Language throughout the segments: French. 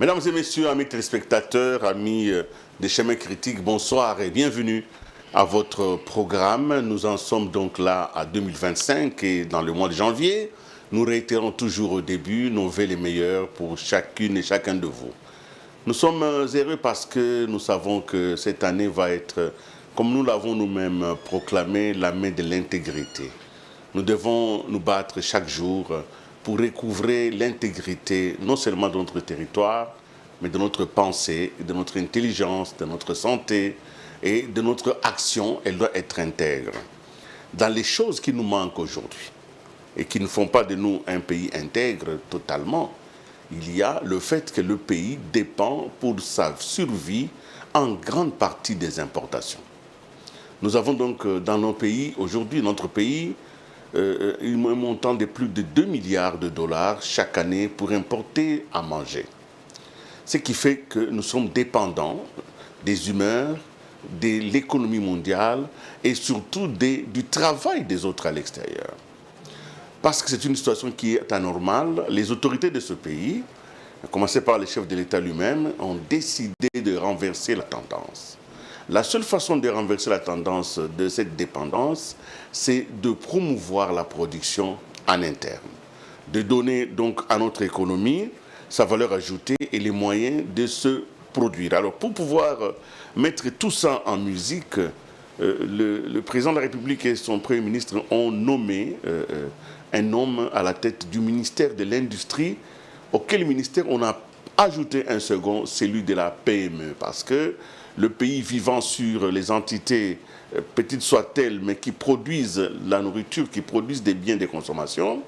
Mesdames et messieurs, amis téléspectateurs, amis des chemins critiques, bonsoir et bienvenue à votre programme. Nous en sommes donc là à 2025 et dans le mois de janvier, nous réitérons toujours au début nos vœux les meilleurs pour chacune et chacun de vous. Nous sommes heureux parce que nous savons que cette année va être, comme nous l'avons nous-mêmes proclamé, l'année de l'intégrité. Nous devons nous battre chaque jour pour recouvrer l'intégrité non seulement de notre territoire, mais de notre pensée, de notre intelligence, de notre santé et de notre action. Elle doit être intègre. Dans les choses qui nous manquent aujourd'hui et qui ne font pas de nous un pays intègre totalement, il y a le fait que le pays dépend pour sa survie en grande partie des importations. Nous avons donc dans nos pays, aujourd'hui, notre pays, un montant de plus de 2 milliards de dollars chaque année pour importer à manger. Ce qui fait que nous sommes dépendants des humeurs, de l'économie mondiale et surtout du travail des autres à l'extérieur. Parce que c'est une situation qui est anormale, les autorités de ce pays, à commencer par le chef de l'État lui-même, ont décidé de renverser la tendance. La seule façon de renverser la tendance de cette dépendance, c'est de promouvoir la production en interne, de donner donc à notre économie sa valeur ajoutée et les moyens de se produire. Alors pour pouvoir mettre tout ça en musique, le président de la République et son Premier ministre ont nommé un homme à la tête du ministère de l'Industrie, auquel ministère on a ajouté un second, celui de la PME, parce que le pays vivant sur les entités, petites soient-elles, mais qui produisent la nourriture, qui produisent des biens de consommation,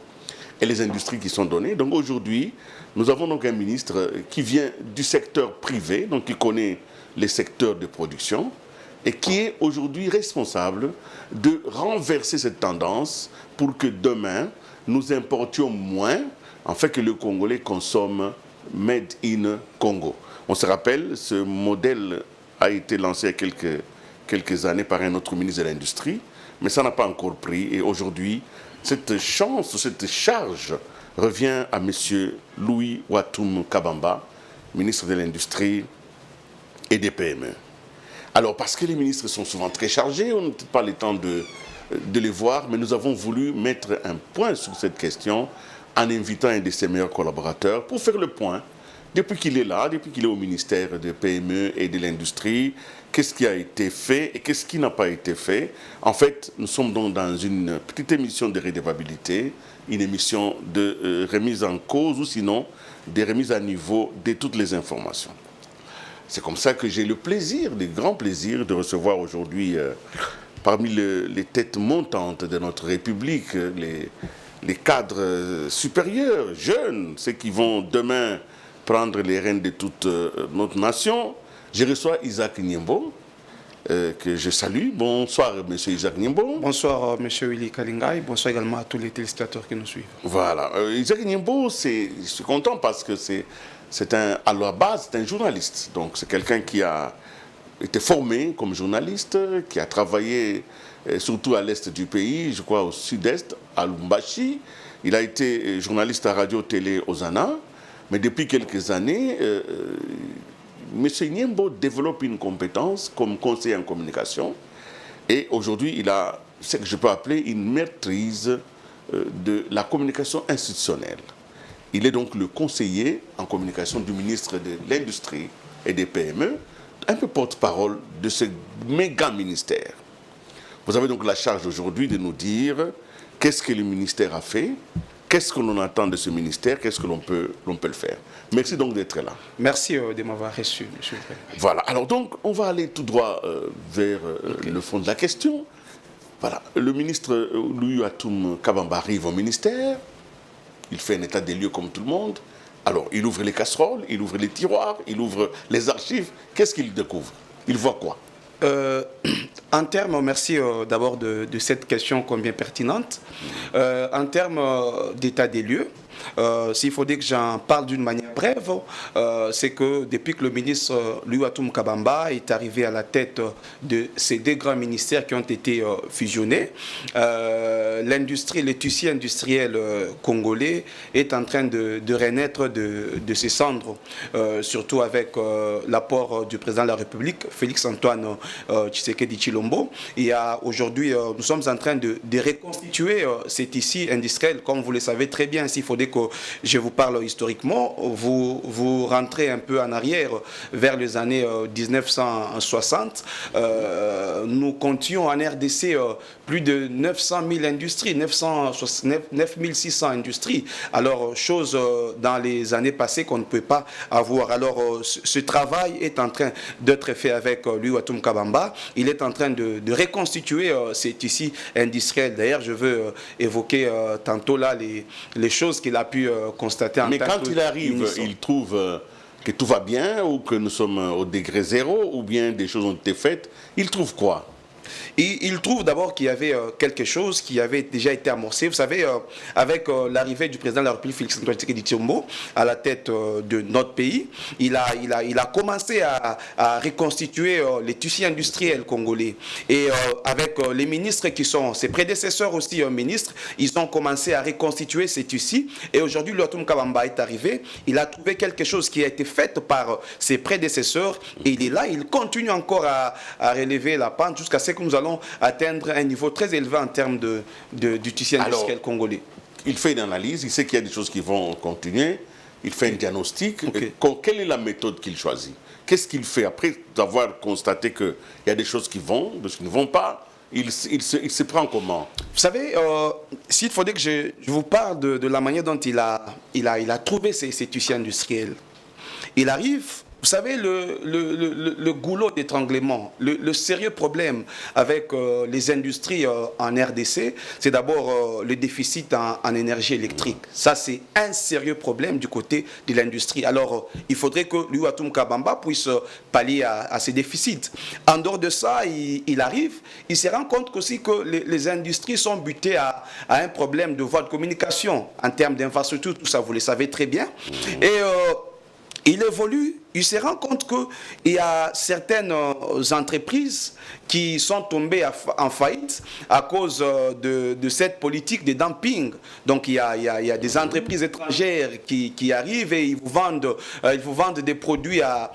et les industries qui sont données. Donc aujourd'hui, nous avons donc un ministre qui vient du secteur privé, donc qui connaît les secteurs de production, et qui est aujourd'hui responsable de renverser cette tendance pour que demain, nous importions moins, en fait que le Congolais consomme Made in Congo. On se rappelle, ce modèle a été lancé il y a quelques années par un autre ministre de l'Industrie, mais ça n'a pas encore pris. Et aujourd'hui, cette chance, cette charge revient à M. Louis Watoum Kabamba, ministre de l'Industrie et des PME. Alors, parce que les ministres sont souvent très chargés, on n'a peut-être pas le temps de les voir, mais nous avons voulu mettre un point sur cette question en invitant un de ses meilleurs collaborateurs pour faire le point. Depuis qu'il est là, depuis qu'il est au ministère de PME et de l'Industrie, qu'est-ce qui a été fait et qu'est-ce qui n'a pas été fait? En fait, nous sommes donc dans une petite émission de redevabilité, une émission de remise en cause ou sinon de remise à niveau de toutes les informations. C'est comme ça que j'ai le plaisir, le grand plaisir de recevoir aujourd'hui parmi les têtes montantes de notre République, les cadres supérieurs, jeunes, ceux qui vont demain prendre les rênes de toute notre nation. Je reçois Isaac Niembo, que je salue. Bonsoir, monsieur Isaac Niembo. Bonsoir, monsieur Willy Kalingai. Bonsoir également à tous les téléspectateurs qui nous suivent. Voilà. Isaac Niembo, je suis content parce que à la base, c'est un journaliste. Donc, c'est quelqu'un qui a été formé comme journaliste, qui a travaillé surtout à l'est du pays, je crois au sud-est, à Lubumbashi. Il a été journaliste à Radio-Télé Ozana. Mais depuis quelques années, M. Niembo développe une compétence comme conseiller en communication. Et aujourd'hui, il a ce que je peux appeler une maîtrise de la communication institutionnelle. Il est donc le conseiller en communication du ministre de l'Industrie et des PME, un peu porte-parole de ce méga ministère. Vous avez donc la charge aujourd'hui de nous dire qu'est-ce que le ministère a fait, qu'est-ce que l'on attend de ce ministère, qu'est-ce que l'on peut le faire. Merci donc d'être là. Merci de m'avoir reçu, monsieur. Voilà, alors donc on va aller tout droit vers le fond de la question. Voilà, le ministre Louis Watoum Kabamba arrive au ministère, il fait un état des lieux comme tout le monde. Alors, il ouvre les casseroles, il ouvre les tiroirs, il ouvre les archives. Qu'est-ce qu'il découvre? Il voit quoi? En termes, merci d'abord de cette question combien pertinente. En termes d'état des lieux, s'il faut dire que j'en parle d'une manière brève, c'est que depuis que le ministre Louis-Watoum Kabamba est arrivé à la tête de ces deux grands ministères qui ont été fusionnés, l'industrie, le tissu industriel congolais est en train de renaître de ses cendres, surtout avec l'apport du président de la République, Félix-Antoine Tshisekedi Tshilombo. Et aujourd'hui, nous sommes en train de reconstituer ces tissus industriels, comme vous le savez très bien. S'il faudrait que je vous parle historiquement, vous rentrez un peu en arrière vers les années 1960. Nous comptions en RDC plus de 900 000 industries, 9600 industries. Alors, chose dans les années passées qu'on ne peut pas avoir. Alors, ce travail est en train d'être fait avec Louis-Watoum Kabamba. Il est en train de reconstituer ces tissus industriels. D'ailleurs, je veux évoquer tantôt là les choses qu'il a pu constater en tant que Mais quand il arrive, il trouve que tout va bien ou que nous sommes au degré zéro ou bien des choses ont été faites. Il trouve quoi? Il trouve d'abord qu'il y avait quelque chose qui avait déjà été amorcé. Vous savez, avec l'arrivée du président de la République, Félix-Antoine Tshisekedi Tshilombo, à la tête de notre pays, il a commencé à reconstituer les tissus industriels congolais. Et avec les ministres qui sont ses prédécesseurs aussi ministres, ils ont commencé à reconstituer ces tissus. Et aujourd'hui, Louis-Watoum Kabamba est arrivé. Il a trouvé quelque chose qui a été fait par ses prédécesseurs. Et il est là, il continue encore à relever la pente jusqu'à ce que nous allons atteindre un niveau très élevé en termes du tissu industriel congolais. Il fait une analyse, il sait qu'il y a des choses qui vont continuer, il fait un diagnostic. Okay. Quelle est la méthode qu'il choisit? Qu'est-ce qu'il fait après avoir constaté qu'il y a des choses qui vont, des choses qui ne vont pas? Il se prend comment? Vous savez, s'il faudrait que je vous parle de la manière dont il a trouvé ces tissus industriels, il arrive. Vous savez, le goulot d'étranglement, le sérieux problème avec les industries en RDC, c'est d'abord le déficit en énergie électrique. Ça, c'est un sérieux problème du côté de l'industrie. Alors, il faudrait que Louis-Watoum Kabamba puisse pallier à ces déficits. En dehors de ça, il arrive, il se rend compte aussi que les industries sont butées à un problème de voie de communication en termes d'infrastructures, tout ça, vous le savez très bien. Et il évolue, il se rend compte qu'il y a certaines entreprises qui sont tombées en faillite à cause de cette politique de dumping. Donc il y a des entreprises étrangères qui arrivent et ils vous vendent des produits à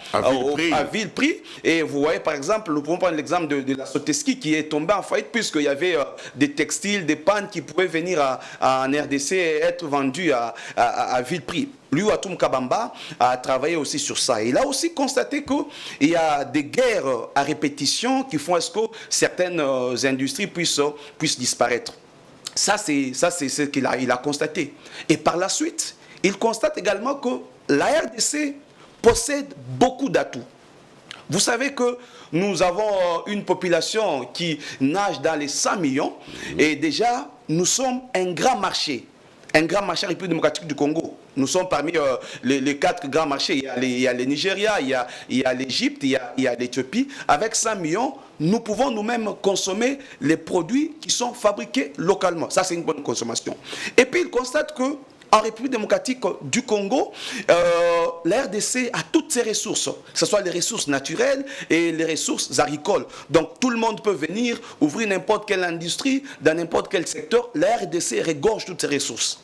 vil prix. Et vous voyez par exemple, nous pouvons prendre l'exemple de la Soteski qui est tombée en faillite puisqu'il y avait des textiles, des pannes qui pouvaient venir en RDC et être vendus à vil prix. Louis-Watoum Kabamba a travaillé aussi sur ça. Il a aussi constaté qu'il y a des guerres à répétition qui font est-ce que certaines industries puissent disparaître. Ça, c'est ce qu'il a constaté. Et par la suite, il constate également que la RDC possède beaucoup d'atouts. Vous savez que nous avons une population qui nage dans les 100 millions et déjà, nous sommes un grand marché en République démocratique du Congo. Nous sommes parmi les 4 grands marchés. Il y a le Nigeria, il y a l'Égypte, il y a l'Éthiopie. Avec 100 millions, nous pouvons nous-mêmes consommer les produits qui sont fabriqués localement. Ça, c'est une bonne consommation. Et puis, il constate que en République démocratique du Congo, la RDC a toutes ses ressources, que ce soit les ressources naturelles et les ressources agricoles. Donc tout le monde peut venir ouvrir n'importe quelle industrie, dans n'importe quel secteur. La RDC regorge toutes ses ressources.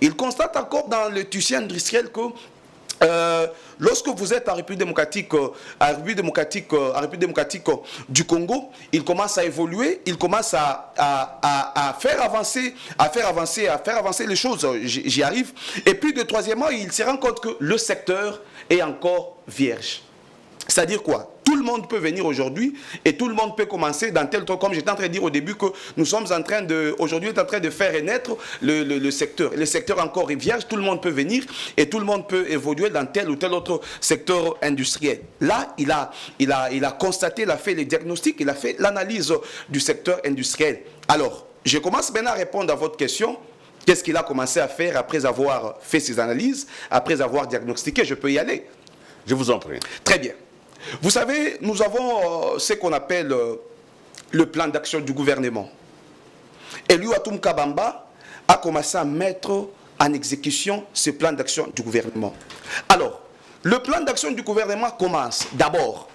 Il constate encore dans le tissu industriel que lorsque vous êtes en République démocratique, du Congo, il commence à évoluer, il commence à faire avancer les choses. J'y arrive. Et puis, troisièmement, il se rend compte que le secteur est encore vierge. C'est-à-dire quoi? Tout le monde peut venir aujourd'hui et tout le monde peut commencer dans tel temps. Comme j'étais en train de dire au début que nous sommes en train de, aujourd'hui, on est en train de faire renaître le secteur. Le secteur encore est vierge, tout le monde peut venir et tout le monde peut évoluer dans tel ou tel autre secteur industriel. Là, il a constaté, il a fait les diagnostics, il a fait l'analyse du secteur industriel. Alors, je commence maintenant à répondre à votre question. Qu'est-ce qu'il a commencé à faire après avoir fait ses analyses, après avoir diagnostiqué? Je peux y aller. Je vous en prie. Très bien. Vous savez, nous avons ce qu'on appelle le plan d'action du gouvernement. Et Louis-Watoum Kabamba a commencé à mettre en exécution ce plan d'action du gouvernement. Alors, le plan d'action du gouvernement commence. D'abord,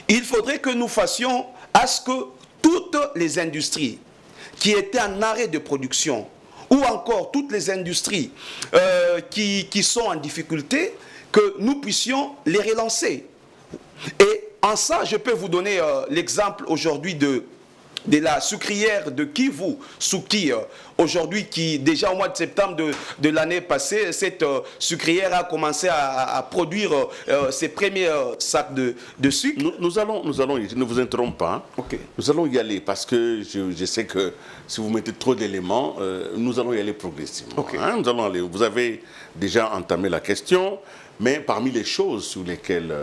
il faudrait que nous fassions à ce que toutes les industries qui étaient en arrêt de production, ou encore toutes les industries qui sont en difficulté, que nous puissions les relancer. Et en ça, je peux vous donner l'exemple aujourd'hui de la sucrière de Kivu, Souki, aujourd'hui, qui déjà au mois de septembre de l'année passée, cette sucrière a commencé à produire ses premiers sacs de sucre. Nous allons, ne vous interrompez pas, Okay. Nous allons y aller parce que je sais que si vous mettez trop d'éléments, nous allons y aller progressivement. Okay. Hein, nous allons aller. Vous avez déjà entamé la question, mais parmi les choses sur lesquelles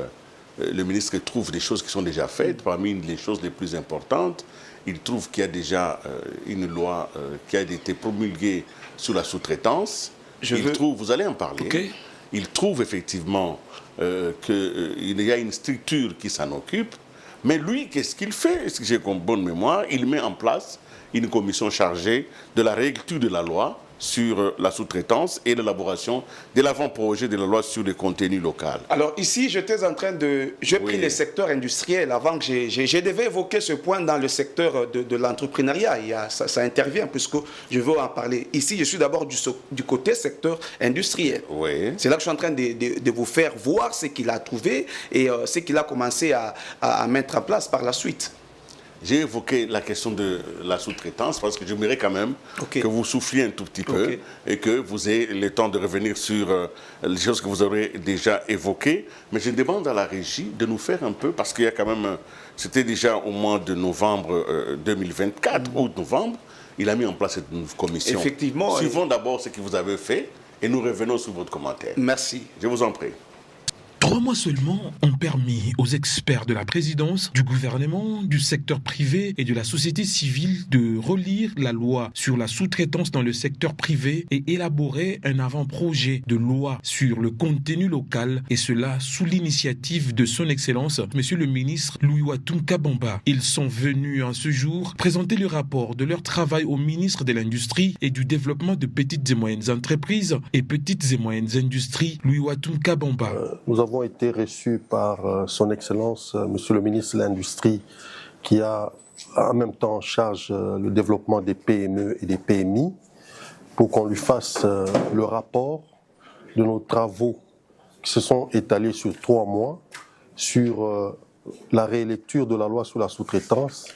le ministre trouve des choses qui sont déjà faites, parmi les choses les plus importantes, il trouve qu'il y a déjà une loi qui a été promulguée sur la sous-traitance. Vous allez en parler. Okay. Il trouve effectivement qu'il y a une structure qui s'en occupe. Mais lui, qu'est-ce qu'il fait? Est-ce que j'ai comme bonne mémoire? Il met en place une commission chargée de la réécriture de la loi sur la sous-traitance et l'élaboration de l'avant-projet de la loi sur le contenu local. Alors ici, j'étais en train de... J'ai pris les secteurs industriels avant que je devais évoquer ce point dans le secteur de l'entrepreneuriat. Ça intervient puisque je veux en parler. Ici, je suis d'abord du côté secteur industriel. Oui. C'est là que je suis en train de vous faire voir ce qu'il a trouvé et ce qu'il a commencé à mettre en place par la suite. J'ai évoqué la question de la sous-traitance parce que j'aimerais quand même que vous souffliez un tout petit peu et que vous ayez le temps de revenir sur les choses que vous aurez déjà évoquées. Mais je demande à la régie de nous faire un peu, parce qu'il y a quand même, c'était déjà au mois de novembre 2024, août-novembre, il a mis en place cette commission. Effectivement. Suivons d'abord ce que vous avez fait et nous revenons sur votre commentaire. Merci. Je vous en prie. 3 mois seulement ont permis aux experts de la présidence, du gouvernement, du secteur privé et de la société civile de relire la loi sur la sous-traitance dans le secteur privé et élaborer un avant-projet de loi sur le contenu local, et cela sous l'initiative de son Excellence, Monsieur le ministre Louis-Watum Kabamba. Ils sont venus en ce jour présenter le rapport de leur travail au ministre de l'Industrie et du Développement de petites et moyennes entreprises et petites et moyennes industries, Louis-Watum Kabamba. Nous avons été reçus par son Excellence, Monsieur le ministre de l'Industrie, qui a en même temps en charge le développement des PME et des PMI, pour qu'on lui fasse le rapport de nos travaux qui se sont étalés sur 3 mois, sur la réélecture de la loi sur la sous-traitance,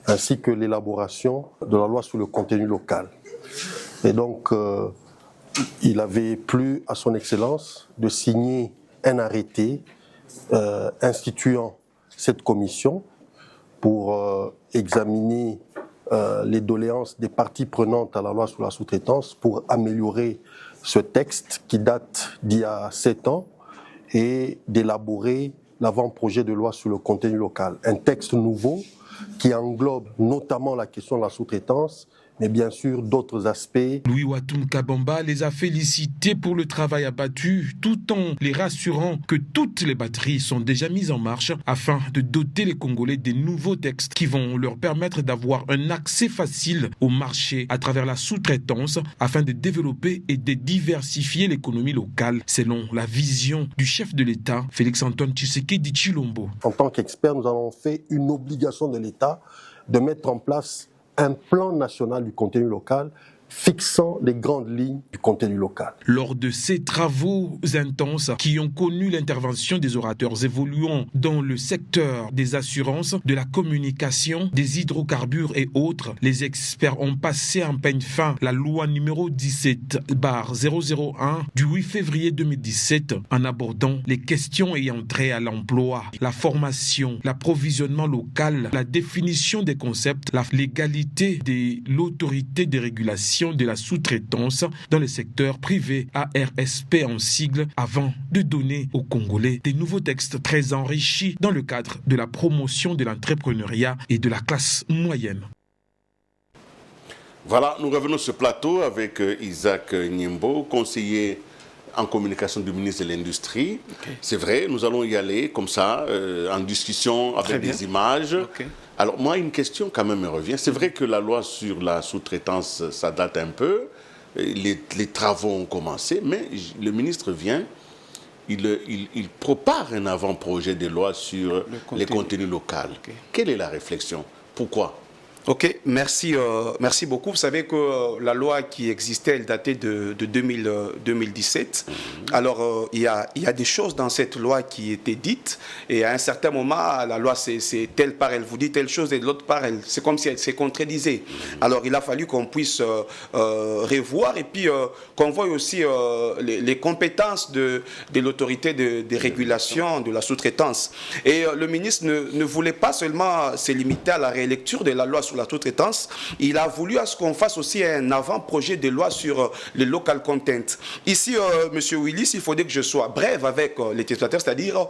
ainsi que l'élaboration de la loi sur le contenu local. Et donc, il avait plu à son Excellence de signer un arrêté instituant cette commission pour examiner les doléances des parties prenantes à la loi sur la sous-traitance pour améliorer ce texte qui date d'il y a 7 ans et d'élaborer l'avant-projet de loi sur le contenu local. Un texte nouveau qui englobe notamment la question de la sous-traitance, mais bien sûr d'autres aspects. Louis-Watum Kabamba les a félicités pour le travail abattu, tout en les rassurant que toutes les batteries sont déjà mises en marche afin de doter les Congolais des nouveaux textes qui vont leur permettre d'avoir un accès facile au marché à travers la sous-traitance afin de développer et de diversifier l'économie locale, selon la vision du chef de l'État, Félix-Antoine Tshisekedi Tshilombo. En tant qu'experts, nous avons fait une obligation de l'État de mettre en place un plan national du contenu local fixant les grandes lignes du contenu local. Lors de ces travaux intenses qui ont connu l'intervention des orateurs évoluant dans le secteur des assurances, de la communication, des hydrocarbures et autres, les experts ont passé en peigne fin la loi numéro 17/001 du 8 février 2017 en abordant les questions ayant trait à l'emploi, la formation, l'approvisionnement local, la définition des concepts, la légalité de l'autorité de régulation de la sous-traitance dans le secteur privé, ARSP en sigle, avant de donner aux Congolais des nouveaux textes très enrichis dans le cadre de la promotion de l'entrepreneuriat et de la classe moyenne. Voilà, nous revenons sur ce plateau avec Isaac Niembo, conseiller en communication du ministre de l'Industrie. C'est vrai, nous allons y aller comme ça, en discussion avec des images. Alors moi, une question quand même me revient. C'est vrai que la loi sur la sous-traitance, ça date un peu, les travaux ont commencé, mais le ministre vient, il prépare un avant-projet de loi sur les contenus locaux. Okay. Quelle est la réflexion? Pourquoi? Ok, merci beaucoup. Vous savez que la loi qui existait, elle datait de 2017. Alors, il y a des choses dans cette loi qui étaient dites. Et à un certain moment, la loi, c'est telle part, elle vous dit telle chose, et de l'autre part, c'est comme si elle se contredisait. Alors, il a fallu qu'on puisse revoir et puis qu'on voie aussi les compétences de l'autorité de régulation, de la sous-traitance. Et le ministre ne voulait pas seulement se limiter à la rélecture de la loi sur la sous-traitance, il a voulu à ce qu'on fasse aussi un avant-projet de loi sur le local content. Ici, M. Willis, il faudrait que je sois bref avec les téléspectateurs, c'est-à-dire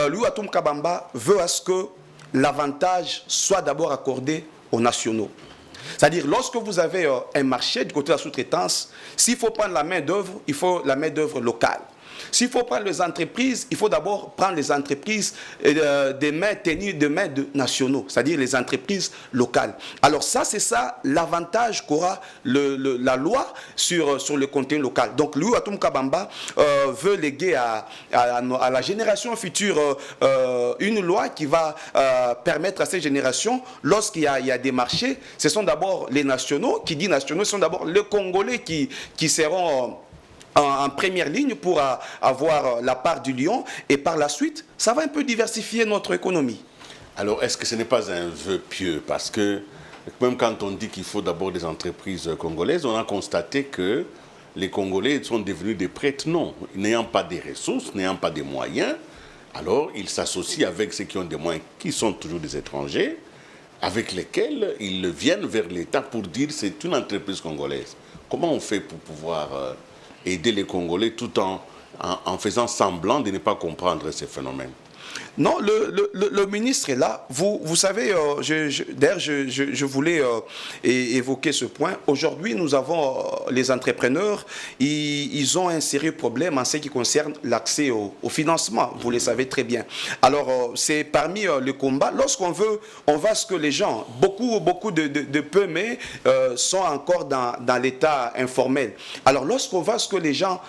Louis Watoum Kabamba veut à ce que l'avantage soit d'abord accordé aux nationaux. C'est-à-dire, lorsque vous avez un marché du côté de la sous-traitance, s'il faut prendre la main-d'œuvre, il faut la main-d'œuvre locale. S'il faut prendre les entreprises, il faut d'abord prendre les entreprises des mains tenues de mains nationaux, c'est-à-dire les entreprises locales. Alors ça, c'est ça l'avantage qu'aura la loi sur le contenu local. Donc Louis Watoum Kabamba veut léguer à la génération future une loi qui va permettre à ces générations, lorsqu'il y a des marchés, ce sont d'abord les nationaux, qui dit nationaux, ce sont d'abord les Congolais qui seront en première ligne pour avoir la part du lion, et par la suite, ça va un peu diversifier notre économie. Alors, est-ce que ce n'est pas un vœu pieux? Parce que même quand on dit qu'il faut d'abord des entreprises congolaises, on a constaté que les Congolais sont devenus des prêtres. Non, n'ayant pas des ressources, n'ayant pas des moyens, alors ils s'associent avec ceux qui ont des moyens, qui sont toujours des étrangers, avec lesquels ils viennent vers l'État pour dire que c'est une entreprise congolaise. Comment on fait pour pouvoir aider les Congolais tout en faisant semblant de ne pas comprendre ces phénomènes? Non, le ministre est là. Vous savez, d'ailleurs, je voulais évoquer ce point. Aujourd'hui, nous avons les entrepreneurs, ils ont un sérieux problème en ce qui concerne l'accès au financement. Vous le savez très bien. Alors, c'est parmi le combat. Lorsqu'on veut, on va à ce que les gens, beaucoup de PME sont encore dans l'état informel. Alors, lorsqu'on va à ce que les gens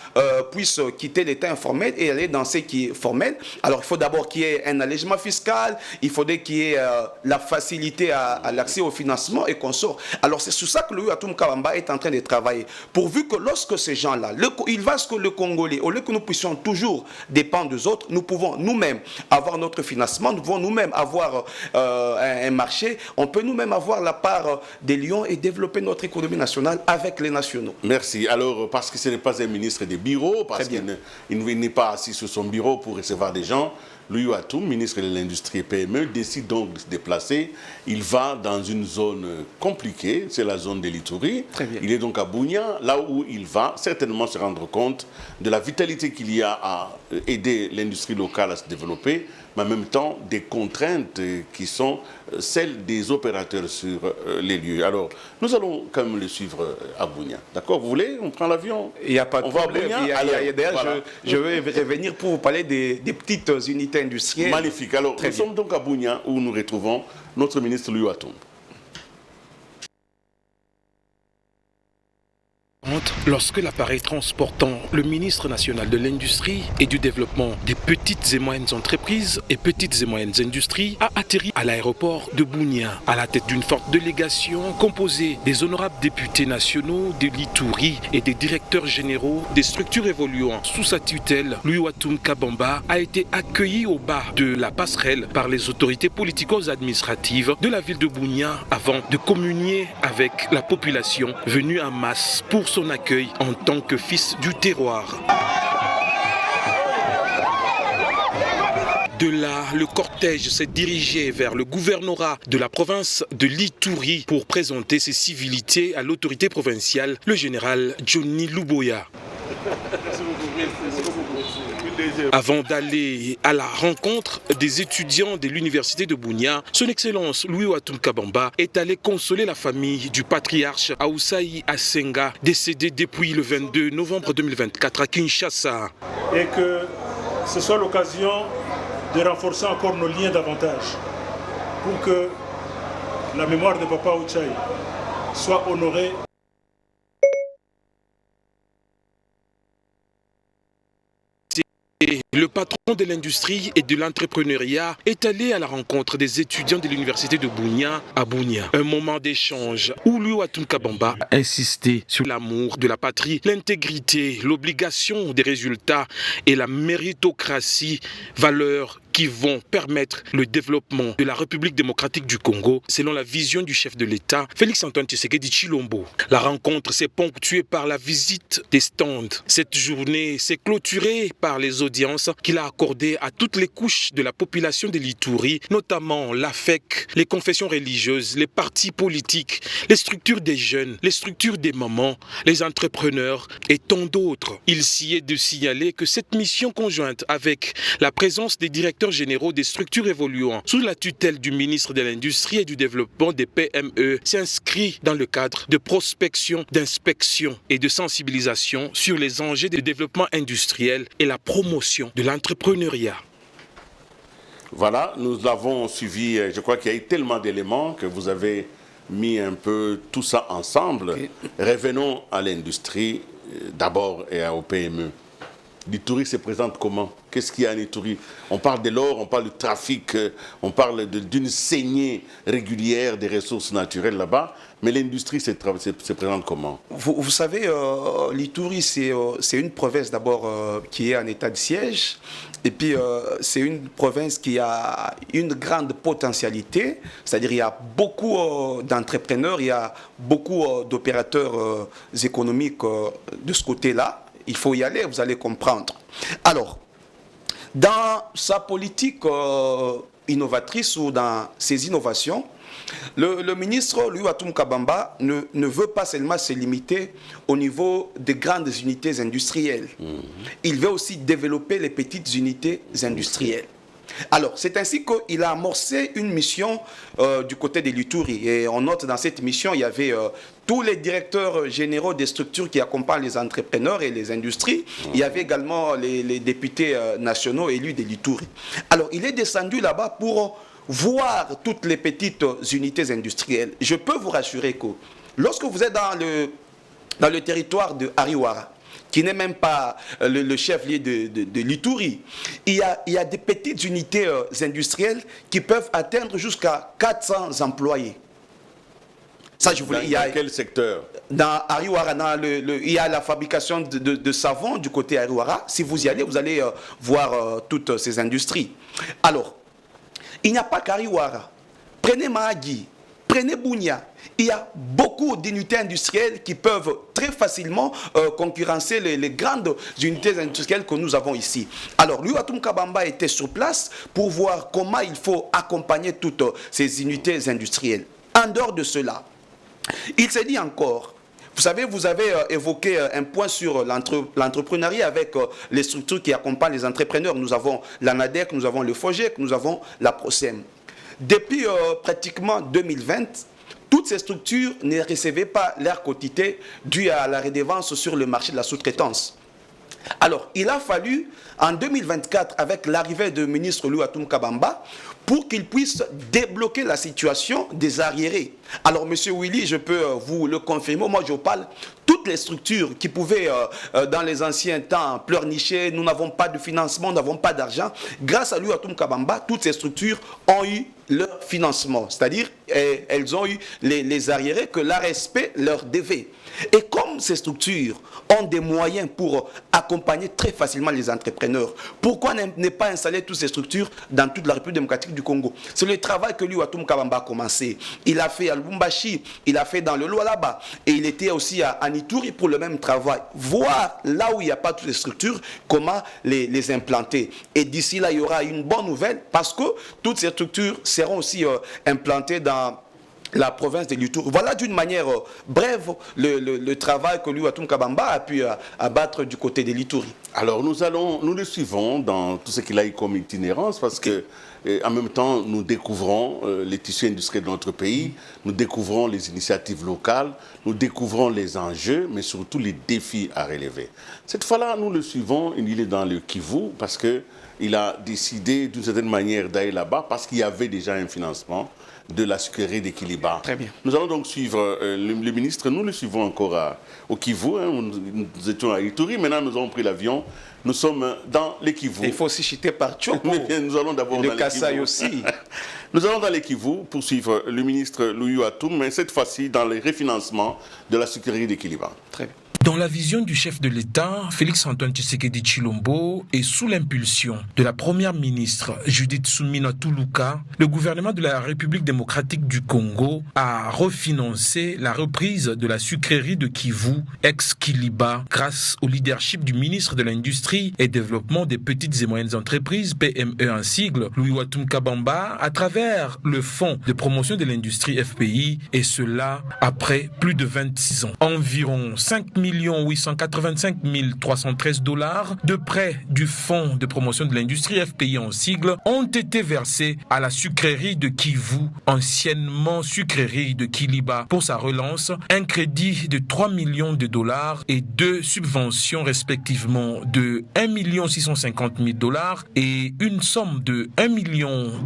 puissent quitter l'état informel et aller dans ce qui est formel, alors il faut d'abord qu'il y ait un allègement fiscal, il faudrait qu'il y ait la facilité à l'accès au financement et qu'on sort. Alors c'est sur ça que Louis Watoum Kabamba est en train de travailler. Pourvu que lorsque ces gens-là, il va ce que le Congolais, au lieu que nous puissions toujours dépendre des autres, nous pouvons nous-mêmes avoir notre financement, nous pouvons nous-mêmes avoir un marché, on peut nous-mêmes avoir la part des lions et développer notre économie nationale avec les nationaux. Merci. Alors, parce que ce n'est pas un ministre des bureaux, parce qu'il n'est pas assis sur son bureau pour recevoir des gens, Louis Watoum, ministre de l'Industrie et PME, décide donc de se déplacer. Il va dans une zone compliquée, c'est la zone de l'Ituri. Il est donc à Bunia, là où il va certainement se rendre compte de la vitalité qu'il y a à aider l'industrie locale à se développer, mais en même temps des contraintes qui sont celles des opérateurs sur les lieux. Alors, nous allons quand même le suivre à Bunia. D'accord? Vous voulez? On prend l'avion? Il n'y a pas de problème. D'ailleurs, voilà. je vais revenir pour vous parler des petites unités industrielles. Magnifique. Alors, nous sommes donc à Bunia où nous retrouvons notre ministre Louis Watoum. Lorsque l'appareil transportant le ministre national de l'Industrie et du Développement des petites et moyennes entreprises et petites et moyennes industries a atterri à l'aéroport de Bunia, à la tête d'une forte délégation composée des honorables députés nationaux de l'Ituri et des directeurs généraux des structures évoluant sous sa tutelle, Louis Watoum Kabamba a été accueilli au bas de la passerelle par les autorités politico-administratives de la ville de Bunia avant de communier avec la population venue en masse pour son accueil en tant que fils du terroir. De là, le cortège s'est dirigé vers le gouvernorat de la province de l'Ituri pour présenter ses civilités à l'autorité provinciale, le général Johnny Luboya. Avant d'aller à la rencontre des étudiants de l'université de Bunia, son Excellence Louis Watoum Kabamba est allé consoler la famille du patriarche Aoussaï Asenga, décédé depuis le 22 novembre 2024 à Kinshasa. Et que ce soit l'occasion de renforcer encore nos liens davantage pour que la mémoire de Papa Aoussaï soit honorée. Et le patron de l'industrie et de l'entrepreneuriat est allé à la rencontre des étudiants de l'université de Bunia à Bunia. Un moment d'échange où Louatum Kabamba a insisté sur l'amour de la patrie, l'intégrité, l'obligation des résultats et la méritocratie, valeurs qui vont permettre le développement de la République démocratique du Congo, selon la vision du chef de l'État, Félix-Antoine Tshisekedi Tshilombo. La rencontre s'est ponctuée par la visite des stands. Cette journée s'est clôturée par les audiences qu'il a accordées à toutes les couches de la population de l'Ituri, notamment l'AFEC, les confessions religieuses, les partis politiques, les structures des jeunes, les structures des mamans, les entrepreneurs et tant d'autres. Il s'y est de signaler que cette mission conjointe avec la présence des directeurs généraux des structures évoluant sous la tutelle du ministre de l'Industrie et du Développement des PME s'inscrit dans le cadre de prospection, d'inspection et de sensibilisation sur les enjeux de développement industriel et la promotion de l'entrepreneuriat. Voilà, nous l'avons suivi. Je crois qu'il y a eu tellement d'éléments que vous avez mis un peu tout ça ensemble. Okay. Revenons à l'industrie d'abord et aux PME. L'Ituri se présente comment? Qu'est-ce qu'il y a en Ituri? On parle de l'or, on parle du trafic, on parle d'une saignée régulière des ressources naturelles là-bas, mais l'industrie se présente comment? Vous savez, l'Ituri, c'est une province d'abord qui est en état de siège, et puis c'est une province qui a une grande potentialité, c'est-à-dire il y a beaucoup d'entrepreneurs, il y a beaucoup d'opérateurs économiques de ce côté-là. Il faut y aller, vous allez comprendre. Alors, dans sa politique innovatrice ou dans ses innovations, le ministre Louatum Kabamba ne veut pas seulement se limiter au niveau des grandes unités industrielles. Il veut aussi développer les petites unités industrielles. Alors, c'est ainsi qu'il a amorcé une mission du côté de l'Ituri. Et on note dans cette mission, il y avait tous les directeurs généraux des structures qui accompagnent les entrepreneurs et les industries. Il y avait également les députés nationaux élus de l'Ituri. Alors, il est descendu là-bas pour voir toutes les petites unités industrielles. Je peux vous rassurer que lorsque vous êtes dans le territoire de Ariwara, qui n'est même pas le chef-lieu de l'Ituri, il y a des petites unités industrielles qui peuvent atteindre jusqu'à 400 employés. Ça, je voulais, dans quel secteur? Dans Ariwara, il y a la fabrication de savon du côté Ariwara. Si vous y allez, vous allez voir toutes ces industries. Alors, il n'y a pas qu'Ariwara. Prenez Mahagi, prenez Bunia. Il y a beaucoup d'unités industrielles qui peuvent très facilement concurrencer les grandes unités industrielles que nous avons ici. Alors, Louatum Kabamba était sur place pour voir comment il faut accompagner toutes ces unités industrielles. En dehors de cela, il s'est dit encore, vous savez, vous avez évoqué un point sur l'entrepreneuriat avec les structures qui accompagnent les entrepreneurs. Nous avons l'ANADEC, nous avons le FOGEC, nous avons la PROSEM. Depuis pratiquement 2020, toutes ces structures ne recevaient pas leur quotité due à la redevance sur le marché de la sous-traitance. Alors, il a fallu, en 2024, avec l'arrivée du ministre Louatum Kabamba, pour qu'il puisse débloquer la situation des arriérés. Alors, M. Willy, je peux vous le confirmer, moi je parle, toutes les structures qui pouvaient, dans les anciens temps, pleurnicher, nous n'avons pas de financement, nous n'avons pas d'argent, grâce à Louatum Kabamba, toutes ces structures ont eu leur financement, c'est-à-dire elles ont eu les arriérés que l'ARSP leur devait. Et comme ces structures ont des moyens pour accompagner très facilement les entrepreneurs, pourquoi ne pas installer toutes ces structures dans toute la République démocratique du Congo? C'est le travail que Louatum Kabamba a commencé. Il a fait à Lubumbashi, il a fait dans le Lualaba, et il était aussi à Ituri pour le même travail. Voir là où il n'y a pas toutes les structures, comment les implanter. Et d'ici là, il y aura une bonne nouvelle, parce que toutes ces structures seront aussi implantées dans la province de l'Ituri. Voilà d'une manière brève le travail que Louatum Kabamba a pu abattre du côté de l'Ituri. Alors nous le suivons dans tout ce qu'il a eu comme itinérance parce que en même temps nous découvrons les tissus industriels de notre pays, nous découvrons les initiatives locales, nous découvrons les enjeux, mais surtout les défis à relever. Cette fois-là, nous le suivons, il est dans le Kivu parce que il a décidé d'une certaine manière d'aller là-bas parce qu'il y avait déjà un financement de la sucrerie de Kiliba. Très bien. Nous allons donc suivre le ministre, nous le suivons encore au Kivu, hein, nous étions à Ituri, maintenant nous avons pris l'avion, nous sommes dans les Kivu. Il faut aussi chuter par Tchopo. Nous allons d'abord dans le les Kasaï Kivu. aussi. Nous allons dans les Kivu pour suivre le ministre Louis Atoum, mais cette fois-ci dans le refinancement de la sucrerie de Kiliba. Très bien. Dans la vision du chef de l'État, Félix-Antoine Tshisekedi Tshilombo, et sous l'impulsion de la première ministre Judith Suminwa Tuluka, le gouvernement de la République démocratique du Congo a refinancé la reprise de la sucrerie de Kivu, ex-Kiliba, grâce au leadership du ministre de l'Industrie et Développement des petites et moyennes entreprises, PME en sigle, Louis Watum Kabamba, à travers le Fonds de promotion de l'industrie FPI, et cela après plus de 26 ans. Environ 5 885 313 $ de prêts du Fonds de promotion de l'industrie FPI en sigle ont été versés à la sucrerie de Kivu, anciennement sucrerie de Kiliba, pour sa relance, un crédit de 3 millions de $ et 2 subventions respectivement de 1 650 000 $ et une somme de 1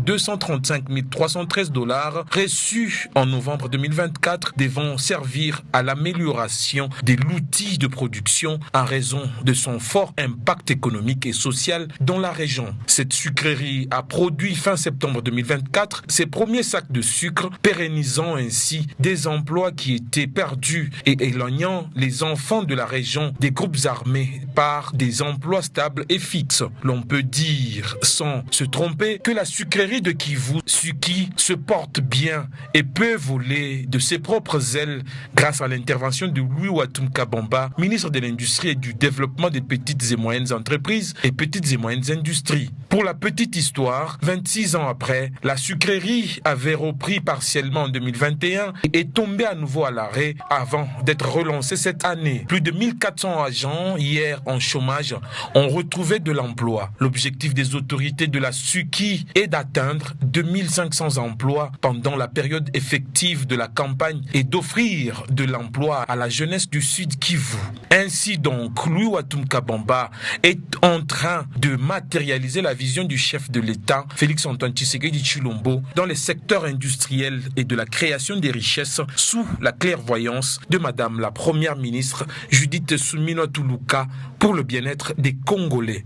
235 313 $ reçus en novembre 2024 devant servir à l'amélioration de l'outil de production en raison de son fort impact économique et social dans la région. Cette sucrerie a produit fin septembre 2024 ses premiers sacs de sucre, pérennisant ainsi des emplois qui étaient perdus et éloignant les enfants de la région des groupes armés par des emplois stables et fixes. L'on peut dire, sans se tromper, que la sucrerie de Kivu, Suki, se porte bien et peut voler de ses propres ailes grâce à l'intervention de Louis Watum Kabamba, ministre de l'Industrie et du Développement des petites et moyennes entreprises et petites et moyennes industries. Pour la petite histoire, 26 ans après, la sucrerie avait repris partiellement en 2021 et est tombée à nouveau à l'arrêt avant d'être relancée cette année. Plus de 1400 agents, hier en chômage, ont retrouvé de l'emploi. L'objectif des autorités de la Suki est d'atteindre 2500 emplois pendant la période effective de la campagne et d'offrir de l'emploi à la jeunesse du Sud Kivu. Ainsi donc, Louis Watum Kabamba est en train de matérialiser la vision du chef de l'État, Félix-Antoine Tshisekedi Tshilombo, dans les secteurs industriels et de la création des richesses sous la clairvoyance de Madame la Première ministre Judith Suminwa Tuluka pour le bien-être des Congolais.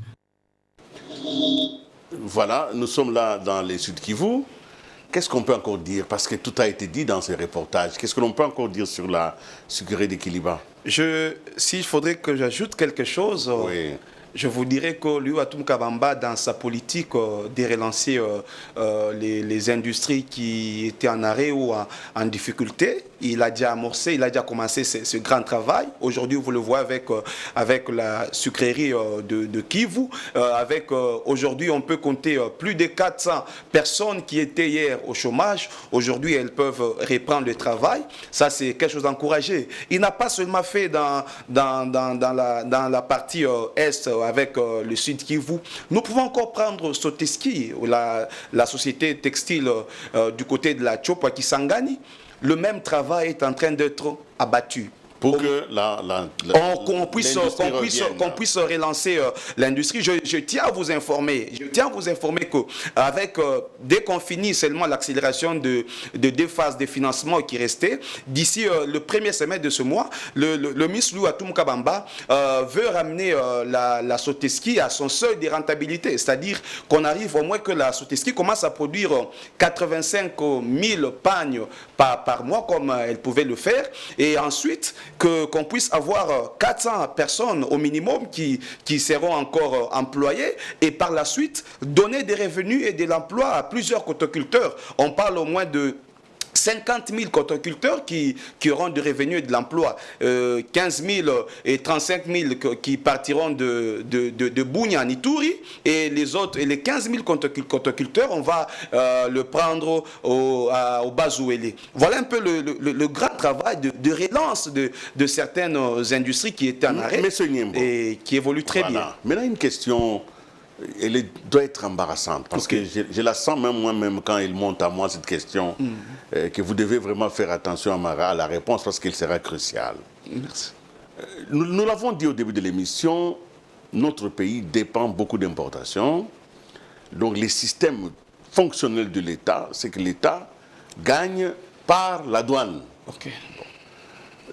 Voilà, nous sommes là dans les Sud Kivu. Qu'est-ce qu'on peut encore dire? Parce que tout a été dit dans ces reportages. Qu'est-ce que l'on peut encore dire sur la sucrerie de Kiliba? S'il faudrait que j'ajoute quelque chose, oui. Je vous dirais que Louis Watum Kabamba, dans sa politique de relancer les industries qui étaient en arrêt ou en difficulté, il a déjà amorcé, il a déjà commencé ce grand travail. Aujourd'hui, vous le voyez avec la sucrerie de Kivu. Aujourd'hui, on peut compter plus de 400 personnes qui étaient hier au chômage. Aujourd'hui, elles peuvent reprendre le travail. Ça, c'est quelque chose d'encouragé. Il n'a pas seulement fait dans la partie est avec le Sud Kivu. Nous pouvons encore prendre Soteski, la société textile du côté de la Tchopo Kisangani. Le même travail est en train d'être abattu. Pour que qu'on puisse relancer l'industrie. Je tiens à vous informer. Que dès qu'on finit seulement l'accélération de 2 phases de financement qui restaient, d'ici le premier semestre de ce mois, le ministre Louis Watum Kabamba veut ramener la Soteski à son seuil de rentabilité. C'est-à-dire qu'on arrive au moins que la Soteski commence à produire 85 000 pagnes par mois comme elle pouvait le faire. Et ensuite, qu'on puisse avoir 400 personnes au minimum qui seront encore employées et par la suite donner des revenus et de l'emploi à plusieurs cotoculteurs. On parle au moins de 50 000 cotoculteurs qui auront de revenus et de l'emploi, 15 000 et 35 000 qui partiront de Bunia en Ituri, et les 15 000 cotoculteurs, on va le prendre au Bazouélé. Voilà un peu le grand travail de relance de certaines industries qui étaient en arrêt et qui évoluent très bien. Maintenant, une question... Elle doit être embarrassante parce que je la sens moi-même quand il monte à moi cette question, que vous devez vraiment faire attention à la réponse parce qu'elle sera cruciale. Merci. Nous l'avons dit au début de l'émission, notre pays dépend beaucoup d'importations Donc les systèmes fonctionnels de l'État, c'est que l'État gagne par la douane. Ok.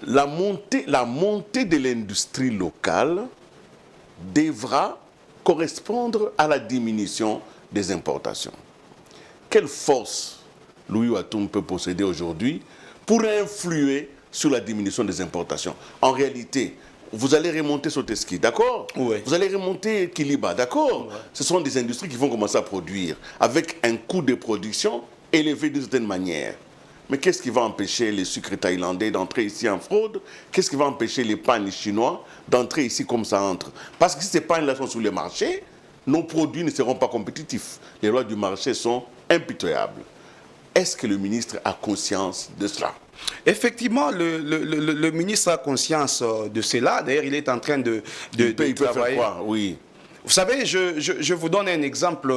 La montée de l'industrie locale devra correspondre à la diminution des importations. Quelle force Louis Watoum peut posséder aujourd'hui pour influer sur la diminution des importations? En réalité, vous allez remonter Soteski, d'accord? Oui. Vous allez remonter Kiliba, d'accord? Ouais. Ce sont des industries qui vont commencer à produire avec un coût de production élevé d'une certaine manière. Mais qu'est-ce qui va empêcher les sucres thaïlandais d'entrer ici en fraude? Qu'est-ce qui va empêcher les pagnes chinois d'entrer ici comme ça entre? Parce que si ces pagnes-là sont sur les marchés, nos produits ne seront pas compétitifs. Les lois du marché sont impitoyables. Est-ce que le ministre a conscience de cela? Effectivement, le ministre a conscience de cela. D'ailleurs, il est en train de Il peut travailler. faire quoi? Oui. Vous savez, je vous donne un exemple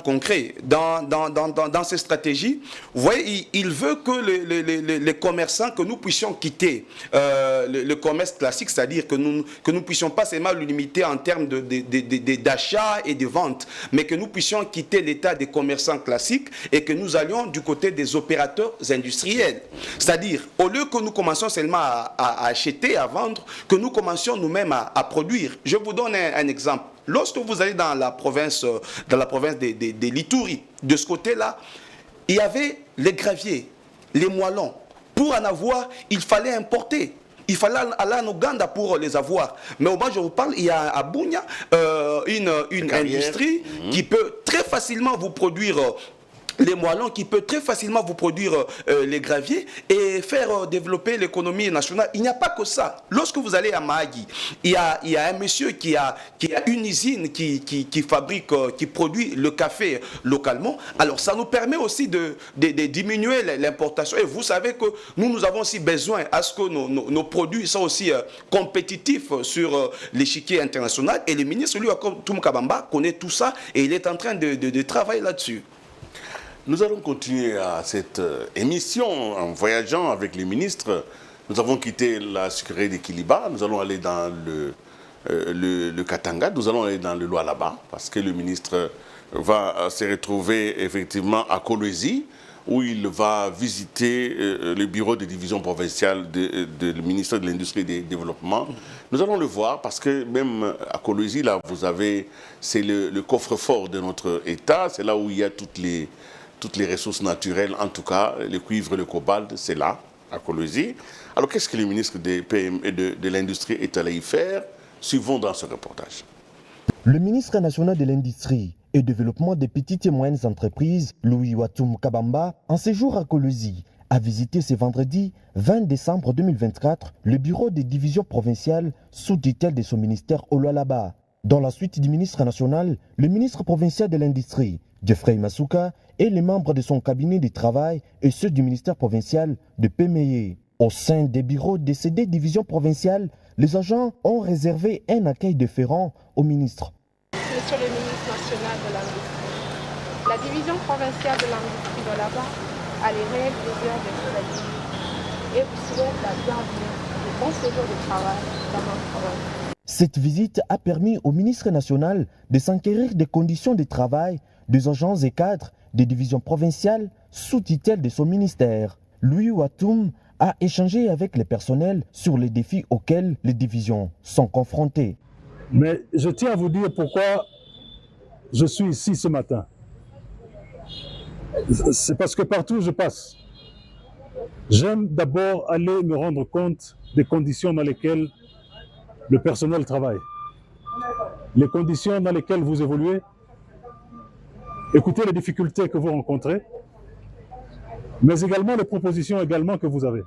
concret. Dans ces stratégies, vous voyez, il veut que les commerçants, que nous puissions quitter le commerce classique, c'est-à-dire que nous ne puissions pas seulement le limiter en termes d'achat et de vente, mais que nous puissions quitter l'état des commerçants classiques et que nous allions du côté des opérateurs industriels. C'est-à-dire, au lieu que nous commencions seulement à acheter, à vendre, que nous commencions nous-mêmes à produire. Je vous donne un exemple. Lorsque vous allez dans la province des Lituri, de ce côté-là, il y avait les graviers, les moellons. Pour en avoir, il fallait importer. Il fallait aller en Ouganda pour les avoir. Mais au moment où je vous parle, il y a à Bunia une industrie qui peut très facilement vous produire les moellons, qui peut très facilement vous produire les graviers et faire développer l'économie nationale. Il n'y a pas que ça. Lorsque vous allez à Mahagi, il y a un monsieur qui a une usine qui fabrique, qui produit le café localement. Alors ça nous permet aussi de diminuer l'importation. Et vous savez que nous avons aussi besoin à ce que nos produits soient aussi compétitifs sur l'échiquier international. Et le ministre, lui, Watoum Kabamba, connaît tout ça et il est en train de travailler là-dessus. Nous allons continuer à cette émission en voyageant avec les ministres. Nous avons quitté la sucrerie de Kiliba, nous allons aller dans le Katanga, nous allons aller dans le Lualaba, parce que le ministre va se retrouver effectivement à Kolwezi, où il va visiter le bureau de division provinciale du ministère de l'Industrie et du Développement. Nous allons le voir parce que même à Kolwezi, là, c'est le coffre-fort de notre État, c'est là où il y a toutes les ressources naturelles, en tout cas, le cuivre, le cobalt, c'est là, à Kolwezi. Alors, qu'est-ce que le ministre des PM et de l'Industrie est allé y faire? Suivons dans ce reportage. Le ministre national de l'Industrie et Développement des petites et moyennes entreprises, Louis Watoum Kabamba, en séjour à Kolwezi, a visité ce vendredi 20 décembre 2024 le bureau des divisions provinciales sous tutelle de son ministère au Lualaba. Dans la suite du ministre national, le ministre provincial de l'Industrie, Geoffrey Masuka, et les membres de son cabinet de travail et ceux du ministère provincial de Péméyé. Au sein des bureaux de ces deux divisions provinciales, les agents ont réservé un accueil déférent au ministre. Monsieur le ministre national de l'Industrie, la division provinciale de l'Industrie de là-bas a les réels plaisirs de vous accueillir et vous souhaite la bienvenue et bon séjour de travail dans notre province. Cette visite a permis au ministre national de s'enquérir des conditions de travail des agents et cadres des divisions provinciales sous tutelle de son ministère. Louis Watoum a échangé avec les personnels sur les défis auxquels les divisions sont confrontées. Mais je tiens à vous dire pourquoi je suis ici ce matin. C'est parce que partout où je passe, j'aime d'abord aller me rendre compte des conditions dans lesquelles le personnel travaille, les conditions dans lesquelles vous évoluez, écoutez les difficultés que vous rencontrez, mais également les propositions que vous avez,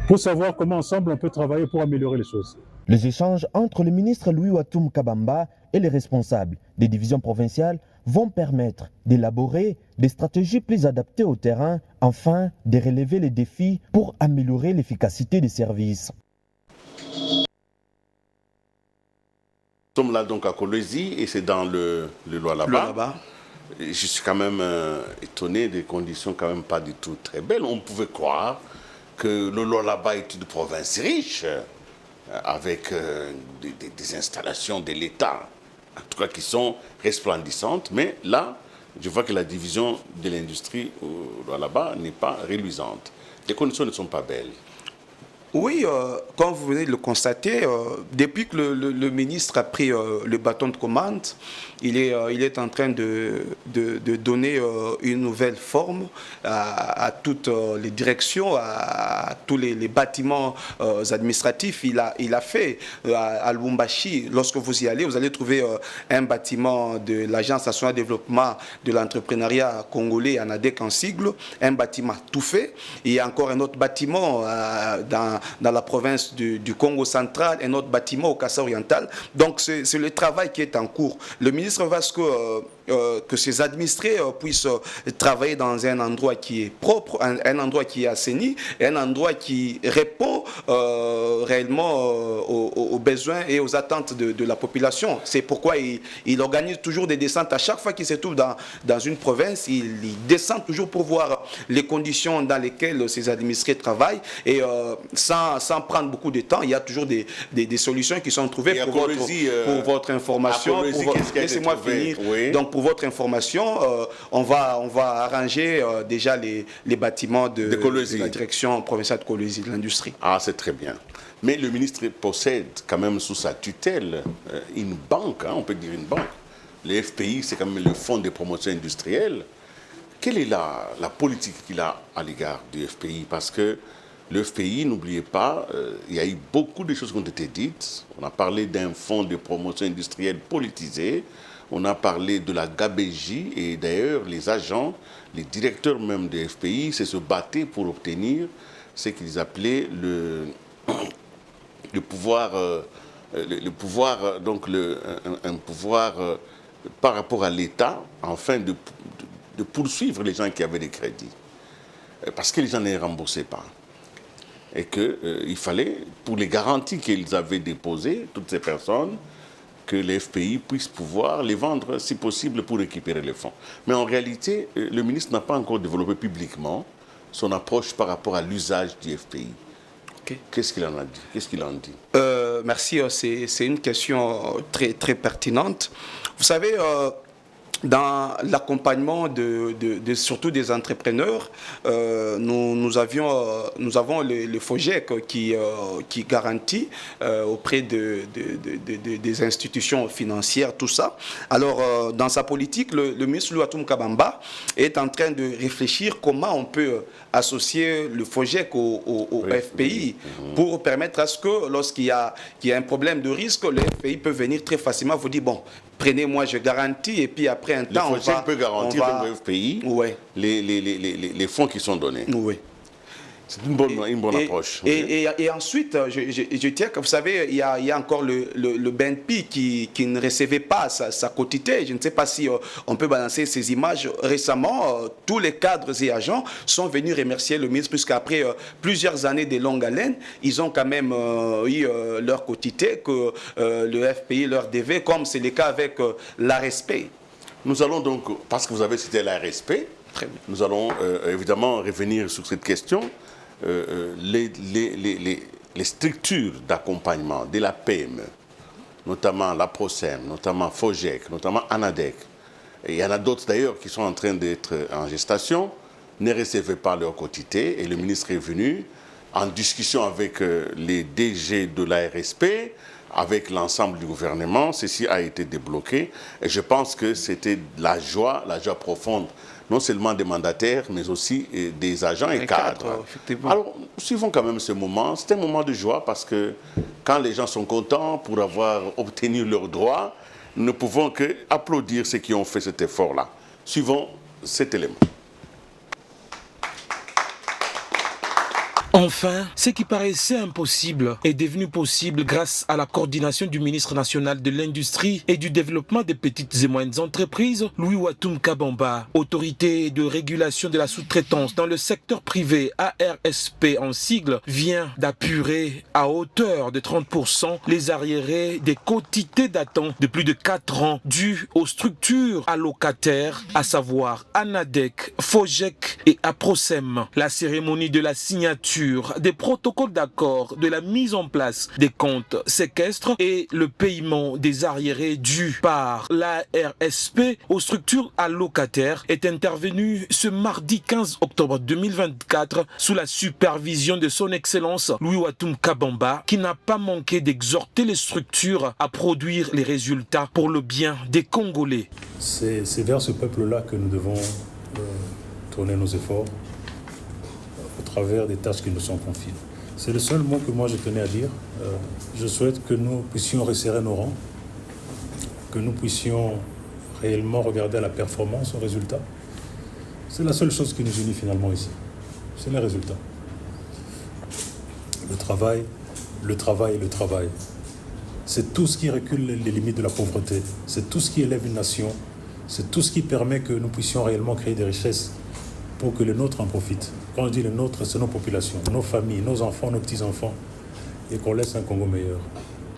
pour savoir comment ensemble on peut travailler pour améliorer les choses. Les échanges entre le ministre Louis Watoum Kabamba et les responsables des divisions provinciales vont permettre d'élaborer des stratégies plus adaptées au terrain, afin de relever les défis pour améliorer l'efficacité des services. Nous sommes là donc à Kolwezi et c'est dans le Lualaba. Je suis quand même étonné des conditions quand même pas du tout très belles. On pouvait croire que le Lualaba est une province riche avec des installations de l'État en tout cas qui sont resplendissantes, mais là, je vois que la division de l'industrie là-bas n'est pas reluisante. Les conditions ne sont pas belles. Oui, comme vous venez de le constater, depuis que le ministre a pris le bâton de commande, il est en train de donner une nouvelle forme à toutes les directions, à tous les bâtiments administratifs. Il a fait à Lubumbashi, lorsque vous y allez, vous allez trouver un bâtiment de l'Agence nationale de développement de l'entrepreneuriat congolais, ANADEC en sigle, un bâtiment tout fait. Il y a encore un autre bâtiment dans la province du Congo central, un autre bâtiment au Kassa oriental. Donc c'est le travail qui est en cours. Le ministre va que ses administrés puissent travailler dans un endroit qui est propre, un endroit qui est assaini, et un endroit qui répond réellement aux besoins et aux attentes de la population. C'est pourquoi il organise toujours des descentes. À chaque fois qu'il se trouve dans une province, il descend toujours pour voir les conditions dans lesquelles ses administrés travaillent, et sans prendre beaucoup de temps, il y a toujours des solutions qui sont trouvées pour votre information. Laissez-moi finir. Oui. Donc, pour votre information, on va arranger déjà les bâtiments de la direction provinciale de Kolwezi, de l'industrie. Ah, c'est très bien. Mais le ministre possède quand même sous sa tutelle une banque, on peut dire une banque. Le FPI, c'est quand même le Fonds de promotion industrielle. Quelle est la politique qu'il a à l'égard du FPI? Parce que le FPI, n'oubliez pas, il y a eu beaucoup de choses qui ont été dites. On a parlé d'un fonds de promotion industrielle politisé. On a parlé de la gabégie, et d'ailleurs, les agents, les directeurs même des FPI se battaient pour obtenir ce qu'ils appelaient un pouvoir par rapport à l'État, afin de poursuivre les gens qui avaient des crédits. Parce que les gens ne les remboursaient pas. Et qu'il fallait, pour les garanties qu'ils avaient déposées, toutes ces personnes, que les FPI puissent pouvoir les vendre, si possible, pour récupérer les fonds. Mais en réalité, le ministre n'a pas encore développé publiquement son approche par rapport à l'usage du FPI. Okay. Qu'est-ce qu'il en a dit? Qu'est-ce qu'il en dit? Merci, c'est une question très, très pertinente. Vous savez, dans l'accompagnement surtout des entrepreneurs, nous avons le FOGEC qui garantit auprès des institutions financières tout ça. Alors, dans sa politique, le ministre Louis Watoum Kabamba est en train de réfléchir comment on peut associer le FOGEC au FPI pour permettre à ce que lorsqu'il y a un problème de risque, le FPI peut venir très facilement vous dire, bon, prenez-moi, je garantis, et puis après un temps, le FOGEC peut garantir au FPI ouais. les fonds qui sont donnés. Oui. C'est une bonne approche. Et ensuite, je tiens que vous savez, il y a encore le BNP qui ne recevait pas sa quotité. Je ne sais pas si on peut balancer ces images. Récemment, tous les cadres et agents sont venus remercier le ministre, puisqu'après plusieurs années de longue haleine, ils ont quand même eu leur quotité que le FPI leur devait, comme c'est le cas avec l'ARSP. Nous allons donc, parce que vous avez cité l'ARSP, nous allons évidemment revenir sur cette question. Les structures d'accompagnement de la PME, notamment la PROCEM, notamment FOGEC, notamment ANADEC, et il y en a d'autres d'ailleurs qui sont en train d'être en gestation, ne recevaient pas leur quotité, et le ministre est venu en discussion avec les DG de l'ARSP, avec l'ensemble du gouvernement. Ceci a été débloqué, et je pense que c'était la joie profonde, non seulement des mandataires, mais aussi des agents et cadres. Alors, suivons quand même ce moment. C'est un moment de joie parce que quand les gens sont contents pour avoir obtenu leurs droits, nous ne pouvons que applaudir ceux qui ont fait cet effort-là. Suivons cet élément. Enfin, ce qui paraissait impossible est devenu possible grâce à la coordination du ministre national de l'Industrie et du Développement des petites et moyennes entreprises, Louis Watoum Kabamba. Autorité de régulation de la sous-traitance dans le secteur privé, ARSP en sigle, vient d'apurer à hauteur de 30% les arriérés des quotités datant de plus de 4 ans dues aux structures allocataires, à savoir ANADEC, FOGEC et APROCEM. La cérémonie de la signature signature des protocoles d'accord de la mise en place des comptes séquestres et le paiement des arriérés dus par l'ARSP aux structures allocataires est intervenu ce mardi 15 octobre 2024 sous la supervision de son Excellence Louis Watum Kabamba, qui n'a pas manqué d'exhorter les structures à produire les résultats pour le bien des Congolais. C'est vers ce peuple-là que nous devons tourner nos efforts au travers des tâches qui nous sont confiées. C'est le seul mot que moi je tenais à dire. Je souhaite que nous puissions resserrer nos rangs, que nous puissions réellement regarder à la performance, au résultat. C'est la seule chose qui nous unit finalement ici. C'est les résultats. Le travail, le travail et le travail. C'est tout ce qui recule les limites de la pauvreté. C'est tout ce qui élève une nation. C'est tout ce qui permet que nous puissions réellement créer des richesses pour que les nôtres en profitent. Quand je dis les nôtres, c'est nos populations, nos familles, nos enfants, nos petits-enfants, et qu'on laisse un Congo meilleur.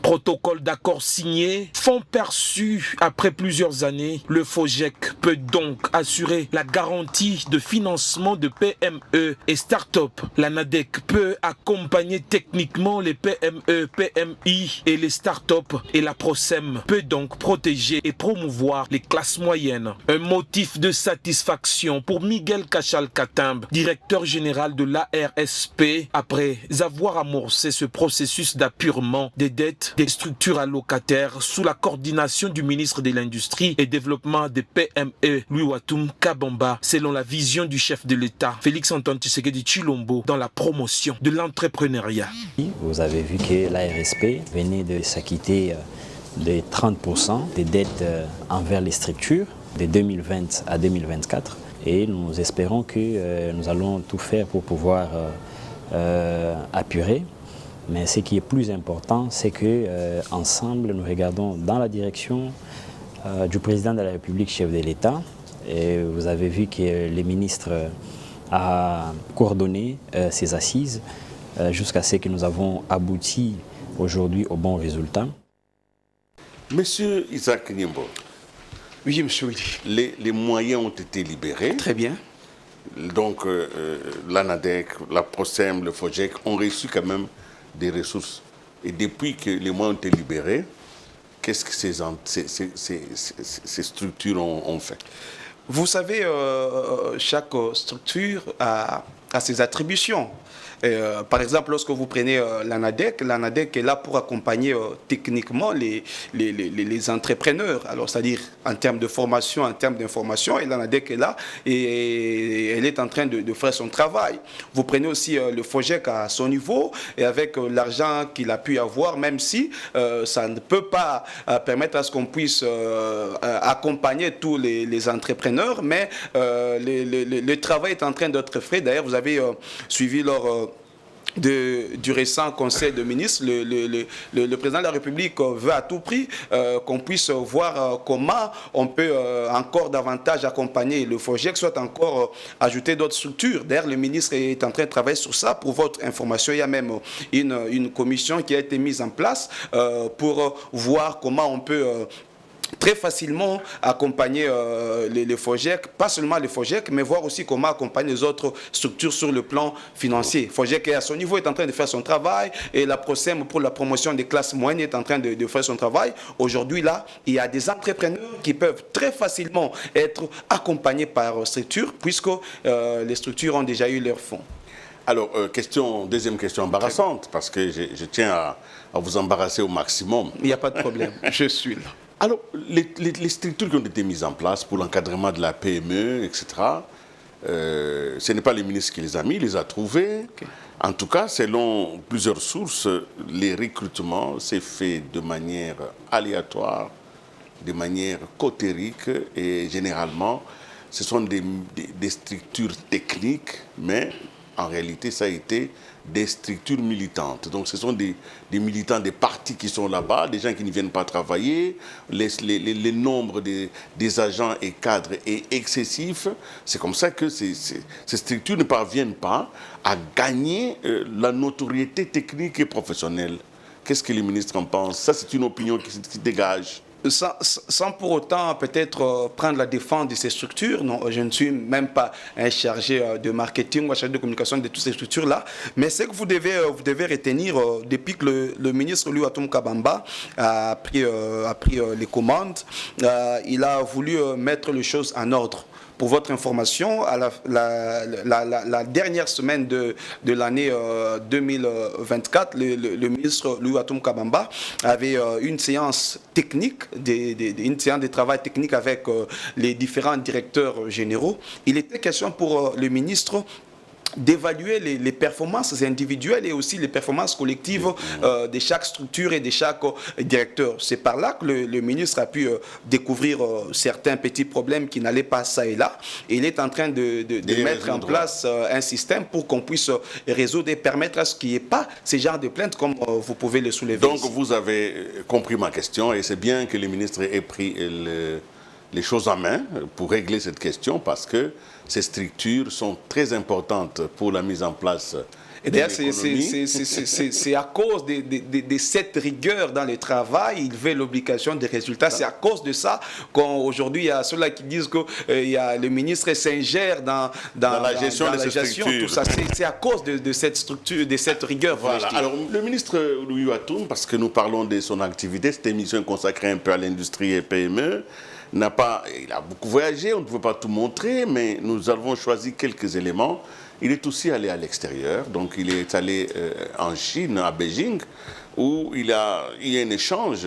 Protocole d'accord signé, fonds perçus après plusieurs années, le FOGEC peut donc assurer la garantie de financement de PME et start-up. La NADEC peut accompagner techniquement les PME, PMI et les start-up, et la PROSEM peut donc protéger et promouvoir les classes moyennes. Un motif de satisfaction pour Miguel Kachal-Katimbe, directeur général de l'ARSP, après avoir amorcé ce processus d'appurement des dettes des structures allocataires sous la coordination du ministre de l'Industrie et Développement des PME, Louis Watum Kabamba, selon la vision du chef de l'État, Félix-Antoine Tshisekedi Tshilombo, dans la promotion de l'entrepreneuriat. Vous avez vu que l'ARSP venait de s'acquitter de 30% des dettes envers les structures de 2020 à 2024 et nous espérons que nous allons tout faire pour pouvoir apurer. Mais ce qui est plus important, c'est qu'ensemble, nous regardons dans la direction du président de la République, chef de l'État. Et vous avez vu que le ministre a coordonné ces assises jusqu'à ce que nous avons abouti aujourd'hui au bon résultat. Monsieur Isaac Niembo. Oui, monsieur Willy. Les moyens ont été libérés. Très bien. Donc, l'ANADEC, la PROSEM, le FOGEC ont reçu quand même des ressources. Et depuis que les moyens ont été libérés, qu'est-ce que ces structures ont fait? Vous savez, chaque structure a ses attributions. Par exemple, lorsque vous prenez l'ANADEC est là pour accompagner techniquement les entrepreneurs. Alors, c'est-à-dire en termes de formation, en termes d'information, et l'ANADEC est là et elle est en train de faire son travail. Vous prenez aussi le FOGEC à son niveau et avec l'argent qu'il a pu avoir, même si ça ne peut pas permettre à ce qu'on puisse accompagner tous les entrepreneurs, mais le travail est en train d'être fait. D'ailleurs, vous avez suivi leur du récent Conseil de ministres, le président de la République veut à tout prix qu'on puisse voir comment on peut encore davantage accompagner le FOGEC, soit encore ajouter d'autres structures. D'ailleurs, le ministre est en train de travailler sur ça. Pour votre information, il y a même une commission qui a été mise en place pour voir comment on peut très facilement accompagner les FOGEC, pas seulement les FOGEC, mais voir aussi comment accompagner les autres structures sur le plan financier. FOGEC à son niveau est en train de faire son travail et la PROSEM pour la promotion des classes moyennes est en train de faire son travail. Aujourd'hui, là, il y a des entrepreneurs qui peuvent très facilement être accompagnés par structures puisque les structures ont déjà eu leurs fonds. Alors, deuxième question embarrassante, parce que je tiens à vous embarrasser au maximum. Il n'y a pas de problème, je suis là. Alors, les structures qui ont été mises en place pour l'encadrement de la PME, etc., ce n'est pas le ministre qui les a mis, il les a trouvés. Okay. En tout cas, selon plusieurs sources, les recrutements s'est fait de manière aléatoire, de manière cotérique, et généralement, ce sont des structures techniques, mais en réalité, ça a été des structures militantes. Donc, ce sont des militants des partis qui sont là-bas, des gens qui ne viennent pas travailler. Le nombre des agents et cadres est excessif. C'est comme ça que ces structures ne parviennent pas à gagner la notoriété technique et professionnelle. Qu'est-ce que les ministres en pensent? Ça, c'est une opinion qui dégage. sans pour autant peut-être prendre la défense de ces structures. Non, je ne suis même pas un chargé de marketing ou un chargé de communication de toutes ces structures-là. Mais ce que vous devez retenir, depuis que le ministre Louis Watoum Kabamba a pris les commandes, il a voulu mettre les choses en ordre. Pour votre information, à la dernière semaine de l'année 2024, le ministre Louis Watoum Kabamba avait une séance technique, une séance de travail technique avec les différents directeurs généraux. Il était question pour le ministre d'évaluer les performances individuelles et aussi les performances collectives de chaque structure et de chaque directeur. C'est par là que le ministre a pu découvrir certains petits problèmes qui n'allaient pas ça et là. Et il est en train de mettre en place un système pour qu'on puisse résoudre et permettre à ce qu'il n'y ait pas ces genres de plaintes comme vous pouvez le soulever. Donc ici. Vous avez compris ma question et c'est bien que le ministre ait pris les choses en main pour régler cette question parce que ces structures sont très importantes pour la mise en place. Et d'ailleurs, c'est à cause de cette rigueur dans le travail, il veut l'obligation des résultats. C'est à cause de ça qu'aujourd'hui, il y a ceux-là qui disent que le ministre s'ingère dans la gestion de ces structures. Tout ça. C'est à cause de cette structure, de cette rigueur. Voilà. Alors, le ministre Louis Watoum, parce que nous parlons de son activité, cette émission est consacrée un peu à l'industrie et PME, il a beaucoup voyagé, on ne pouvait pas tout montrer, mais nous avons choisi quelques éléments. Il est aussi allé à l'extérieur, donc il est allé en Chine, à Beijing, où il y a un échange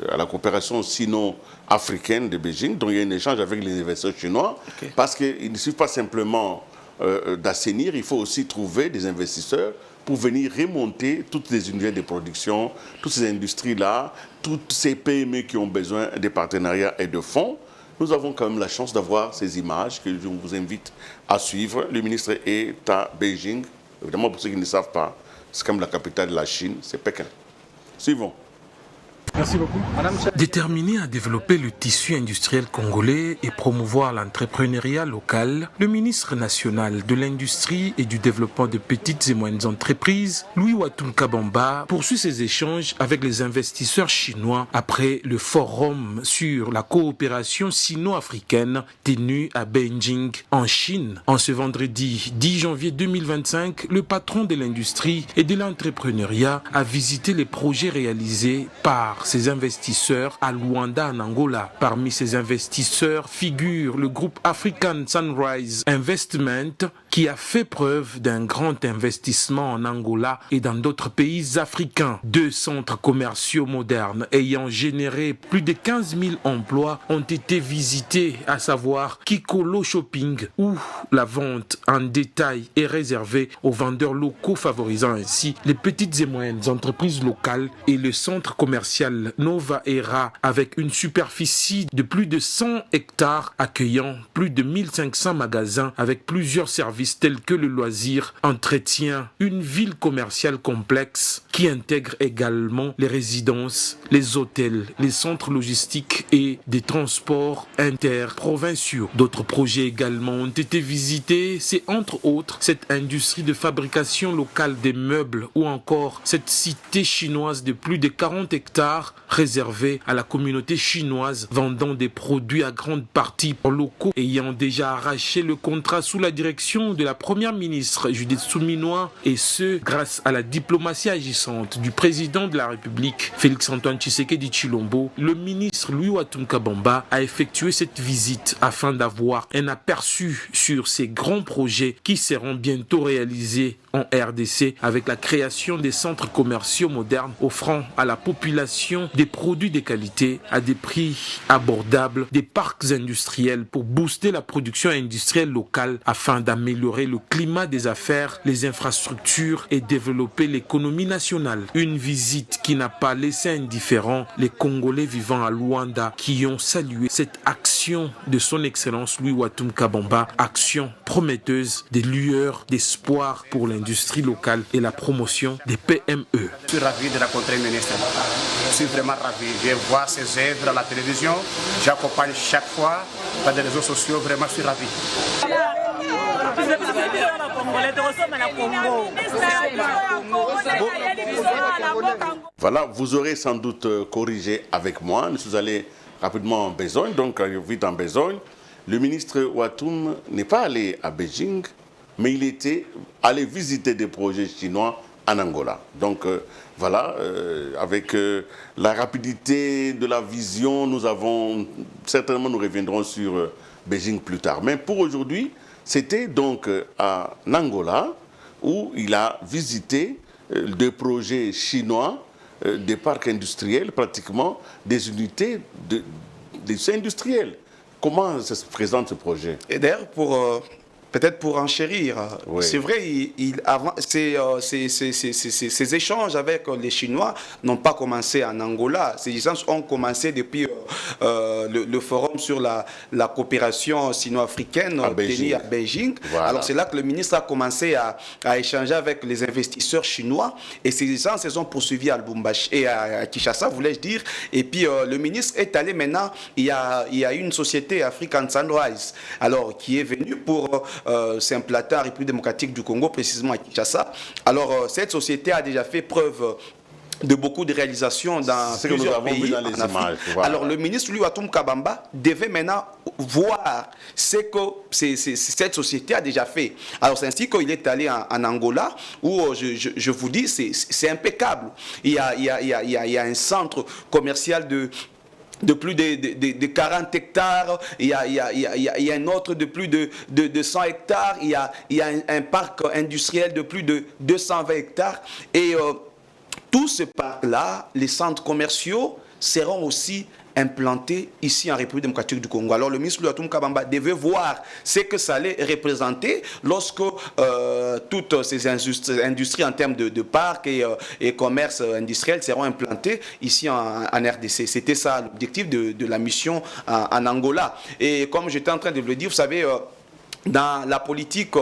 à la coopération sino-africaine de Beijing, donc il y a un échange avec les investisseurs chinois, parce qu'il ne suffit pas simplement d'assainir, il faut aussi trouver des investisseurs pour venir remonter toutes les unités de production, toutes ces industries-là, toutes ces PME qui ont besoin de partenariats et de fonds. Nous avons quand même la chance d'avoir ces images que je vous invite à suivre. Le ministre est à Beijing. Évidemment, pour ceux qui ne savent pas, c'est comme la capitale de la Chine, c'est Pékin. Suivons. Merci beaucoup. Déterminé à développer le tissu industriel congolais et promouvoir l'entrepreneuriat local, le ministre national de l'Industrie et du Développement de petites et moyennes entreprises, Louis Watoum Kabamba, poursuit ses échanges avec les investisseurs chinois après le forum sur la coopération sino-africaine tenu à Beijing, en Chine. En ce vendredi 10 janvier 2025, le patron de l'industrie et de l'entrepreneuriat a visité les projets réalisés par ses investisseurs à Luanda en Angola. Parmi ces investisseurs figure le groupe African Sunrise Investment qui a fait preuve d'un grand investissement en Angola et dans d'autres pays africains. 2 centres commerciaux modernes ayant généré plus de 15 000 emplois ont été visités, à savoir Kikolo Shopping, où la vente en détail est réservée aux vendeurs locaux, favorisant ainsi les petites et moyennes entreprises locales, et le centre commercial Nova Era avec une superficie de plus de 100 hectares accueillant plus de 1500 magasins avec plusieurs services tels que le loisir, entretien, une ville commerciale complexe qui intègre également les résidences, les hôtels, les centres logistiques et des transports interprovinciaux. D'autres projets également ont été visités, c'est entre autres cette industrie de fabrication locale des meubles ou encore cette cité chinoise de plus de 40 hectares réservé à la communauté chinoise vendant des produits à grande partie locaux, ayant déjà arraché le contrat sous la direction de la première ministre Judith Suminwa, et ce grâce à la diplomatie agissante du président de la République Félix-Antoine Tshisekedi Tshilombo. Le ministre Louis Watoum Kabamba a effectué cette visite afin d'avoir un aperçu sur ces grands projets qui seront bientôt réalisés en RDC avec la création des centres commerciaux modernes offrant à la population des produits de qualité à des prix abordables, des parcs industriels pour booster la production industrielle locale afin d'améliorer le climat des affaires, les infrastructures et développer l'économie nationale. Une visite qui n'a pas laissé indifférents les Congolais vivant à Luanda qui ont salué cette action de son Excellence Louis Watoum Kabamba, action prometteuse, des lueurs d'espoir pour l'industrie locale et la promotion des PME. Je suis ravi de rencontrer le ministre. Je suis vraiment ravi. Je vois ses œuvres à la télévision. J'accompagne chaque fois dans les réseaux sociaux. Vraiment, je suis ravi. Voilà, vous aurez sans doute corrigé avec moi. Nous sommes allés rapidement en besogne, donc vite en besogne. Le ministre Ouattoum n'est pas allé à Beijing, mais il était allé visiter des projets chinois en Angola. Donc voilà, avec la rapidité de la vision, nous reviendrons sur Beijing plus tard. Mais pour aujourd'hui, c'était donc à Angola où il a visité des projets chinois, des parcs industriels, pratiquement des unités industrielles. Comment se présente ce projet? Et d'ailleurs, peut-être pour enchérir, oui. C'est vrai, ces échanges avec les Chinois n'ont pas commencé en Angola. Ces échanges ont commencé depuis le forum sur la coopération sino-africaine tenu à Beijing. Voilà. Alors c'est là que le ministre a commencé à échanger avec les investisseurs chinois et ces échanges se sont poursuivis à Lubumbashi et à Kinshasa, voulais-je dire. Et puis le ministre est allé maintenant, il y a une société African Sunrise, alors qui est venue pour s'implanter en République démocratique du Congo, précisément à Kinshasa. Alors, cette société a déjà fait preuve de beaucoup de réalisations dans plusieurs pays en Afrique. Voilà. Alors, le ministre Ouattoum Kabamba devait maintenant voir ce que cette société a déjà fait. Alors, c'est ainsi qu'il est allé en Angola, où je vous dis, c'est impeccable. Il y a un centre commercial de plus de 40 hectares, il y a un autre de plus de 100 hectares, il y a un parc industriel de plus de 220 hectares. Et tout ce parc-là, les centres commerciaux, seront aussi implantés ici en République démocratique du Congo. Alors le ministre Ouattoum Kabamba devait voir ce que ça allait représenter lorsque toutes ces industries en termes de parcs et commerce industriel seront implantées ici en RDC. C'était ça l'objectif de la mission en Angola. Et comme j'étais en train de le dire, vous savez, dans la politique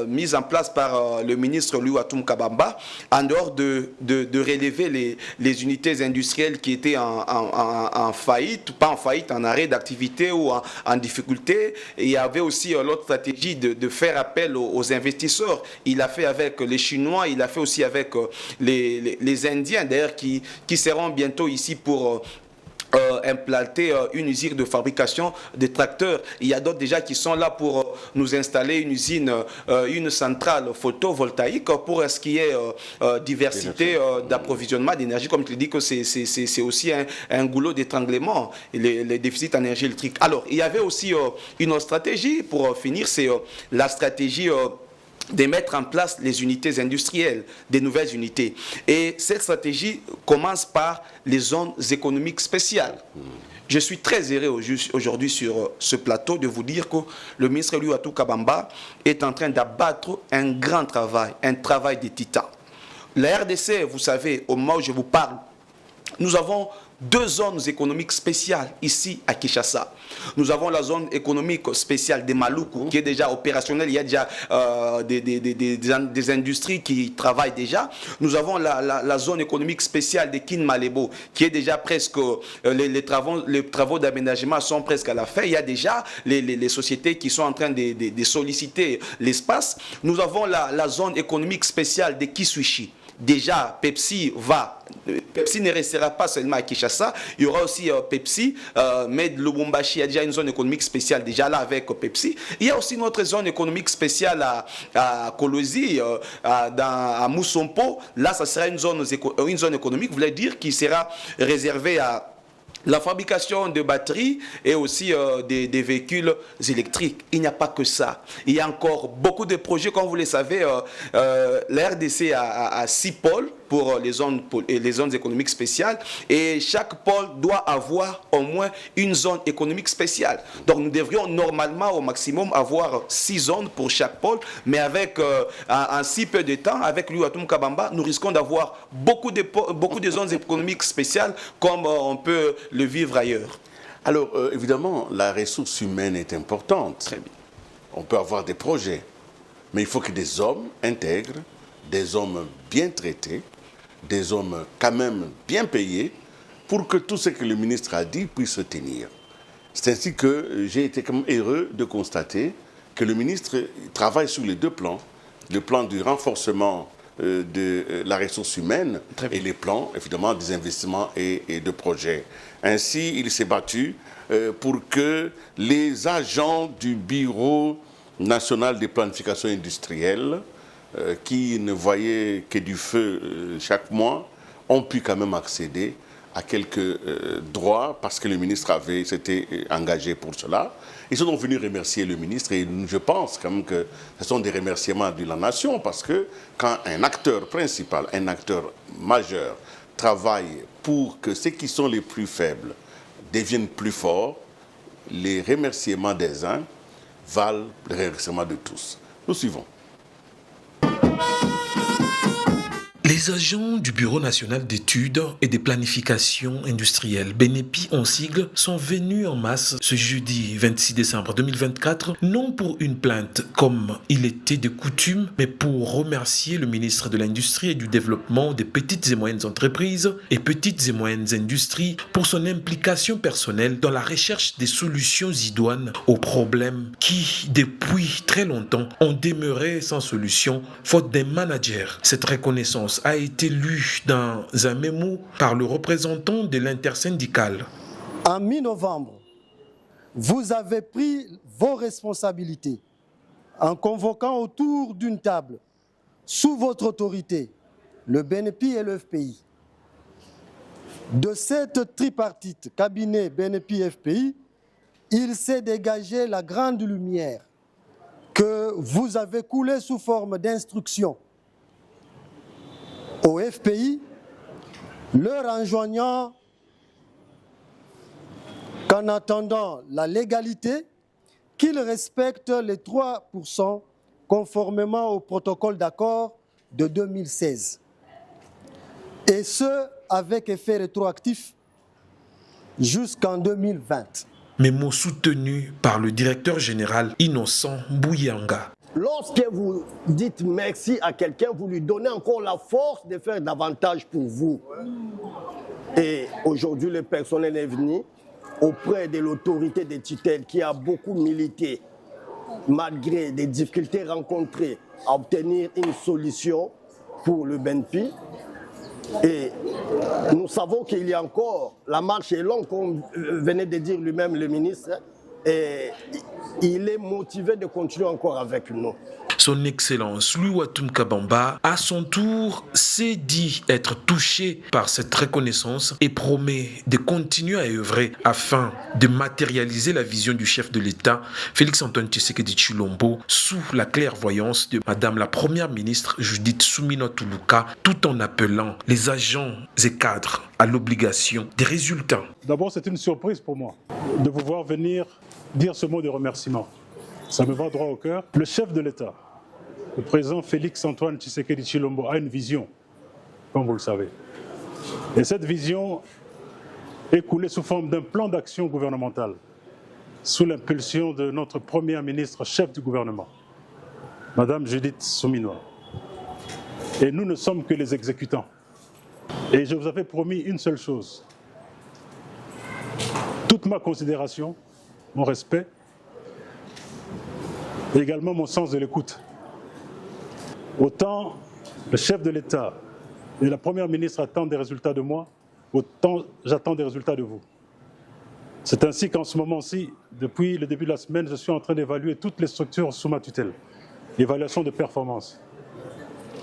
mise en place par le ministre Ouattoum Kabamba, en dehors de relever les unités industrielles qui étaient en faillite, pas en faillite, en arrêt d'activité ou en difficulté, il y avait aussi l'autre stratégie de faire appel aux investisseurs. Il a fait avec les Chinois, il a fait aussi avec les Indiens, d'ailleurs, qui seront bientôt ici pour implanter une usine de fabrication de tracteurs. Il y a d'autres déjà qui sont là pour nous installer une usine, une centrale photovoltaïque pour ce qui est diversité d'approvisionnement d'énergie. Comme tu le dis, que c'est aussi un goulot d'étranglement, les déficits en énergie électrique. Alors, il y avait aussi une autre stratégie pour finir, c'est la stratégie de mettre en place les unités industrielles, des nouvelles unités. Et cette stratégie commence par les zones économiques spéciales. Je suis très heureux aujourd'hui sur ce plateau de vous dire que le ministre Ouattoum Kabamba est en train d'abattre un grand travail, un travail de titan. La RDC, vous savez, au moment où je vous parle, nous avons 2 zones économiques spéciales ici à Kinshasa. Nous avons la zone économique spéciale des Maluku qui est déjà opérationnelle. Il y a déjà des industries qui travaillent déjà. Nous avons la zone économique spéciale de Kin-Malebo qui est déjà presque, les travaux d'aménagement sont presque à la fin. Il y a déjà les sociétés qui sont en train de solliciter l'espace. Nous avons la zone économique spéciale de Kiswichi. Déjà, Pepsi ne restera pas seulement à Kinshasa, il y aura aussi Pepsi, mais de Lubumbashi, il y a déjà une zone économique spéciale déjà là avec Pepsi. Il y a aussi notre zone économique spéciale à Kolosi, à Moussompo. Là, ça sera une zone économique, vous voulez dire, qui sera réservée à la fabrication de batteries et aussi des véhicules électriques. Il n'y a pas que ça. Il y a encore beaucoup de projets, comme vous le savez. La RDC a 6 pôles pour les zones économiques spéciales et chaque pôle doit avoir au moins une zone économique spéciale. Donc nous devrions normalement au maximum avoir 6 zones pour chaque pôle, mais avec en si peu de temps, avec Ouattoum Kabamba, nous risquons d'avoir beaucoup de zones économiques spéciales comme on peut le vivre ailleurs. Alors évidemment, la ressource humaine est importante. Très bien. On peut avoir des projets, mais il faut que des hommes intègres, des hommes bien traités, des hommes quand même bien payés pour que tout ce que le ministre a dit puisse se tenir. C'est ainsi que j'ai été quand même heureux de constater que le ministre travaille sur les 2 plans. le plan du renforcement de la ressource humaine et les plans, évidemment, des investissements et de projets. Ainsi, il s'est battu pour que les agents du Bureau national de planification industrielle, qui ne voyaient que du feu chaque mois, ont pu quand même accéder à quelques droits parce que le ministre s'était engagé pour cela. Ils sont donc venus remercier le ministre et je pense quand même que ce sont des remerciements de la nation parce que quand un acteur principal, un acteur majeur travaille pour que ceux qui sont les plus faibles deviennent plus forts, les remerciements des uns valent les remerciements de tous. Nous suivons. Les agents du Bureau national d'études et de planification industrielle, BNEPI en sigle, sont venus en masse ce jeudi 26 décembre 2024, non pour une plainte comme il était de coutume, mais pour remercier le ministre de l'Industrie et du Développement des petites et moyennes entreprises et petites et moyennes industries pour son implication personnelle dans la recherche des solutions idoines aux problèmes qui, depuis très longtemps, ont demeuré sans solution, faute d'un manager. Cette reconnaissance a été lue dans un mémo par le représentant de l'intersyndicale. En mi-novembre, vous avez pris vos responsabilités en convoquant autour d'une table, sous votre autorité, le BNEPI et le FPI. De cette tripartite cabinet BNEPI-FPI, il s'est dégagé la grande lumière que vous avez coulée sous forme d'instructions au FPI, leur enjoignant qu'en attendant la légalité, qu'ils respectent les 3% conformément au protocole d'accord de 2016. Et ce, avec effet rétroactif jusqu'en 2020. Mémo soutenu par le directeur général Innocent Bouyanga. Lorsque vous dites merci à quelqu'un, vous lui donnez encore la force de faire davantage pour vous. Et aujourd'hui, le personnel est venu auprès de l'autorité des tutelles qui a beaucoup milité, malgré des difficultés rencontrées, à obtenir une solution pour le BNEPI. Et nous savons qu'il y a encore, la marche est longue, comme venait de dire lui-même le ministre, et il est motivé de continuer encore avec nous. Son Excellence Louis Watoum Kabamba, à son tour, s'est dit être touché par cette reconnaissance et promet de continuer à œuvrer afin de matérialiser la vision du chef de l'État, Félix-Antoine Tshisekedi Tshilombo, sous la clairvoyance de Madame la Première ministre Judith Suminwa Tuluka, tout en appelant les agents et cadres à l'obligation des résultats. D'abord, c'est une surprise pour moi de vous voir venir dire ce mot de remerciement. Ça me va droit au cœur. Le chef de l'État, le président Félix-Antoine Tshisekedi Tshilombo, a une vision, comme vous le savez. Et cette vision est coulée sous forme d'un plan d'action gouvernemental, sous l'impulsion de notre première ministre, chef du gouvernement, Madame Judith Suminwa. Et nous ne sommes que les exécutants. Et je vous avais promis une seule chose. Toute ma considération, mon respect, et également mon sens de l'écoute. Autant le chef de l'État et la Première ministre attendent des résultats de moi, autant j'attends des résultats de vous. C'est ainsi qu'en ce moment-ci, depuis le début de la semaine, je suis en train d'évaluer toutes les structures sous ma tutelle. Évaluation de performance.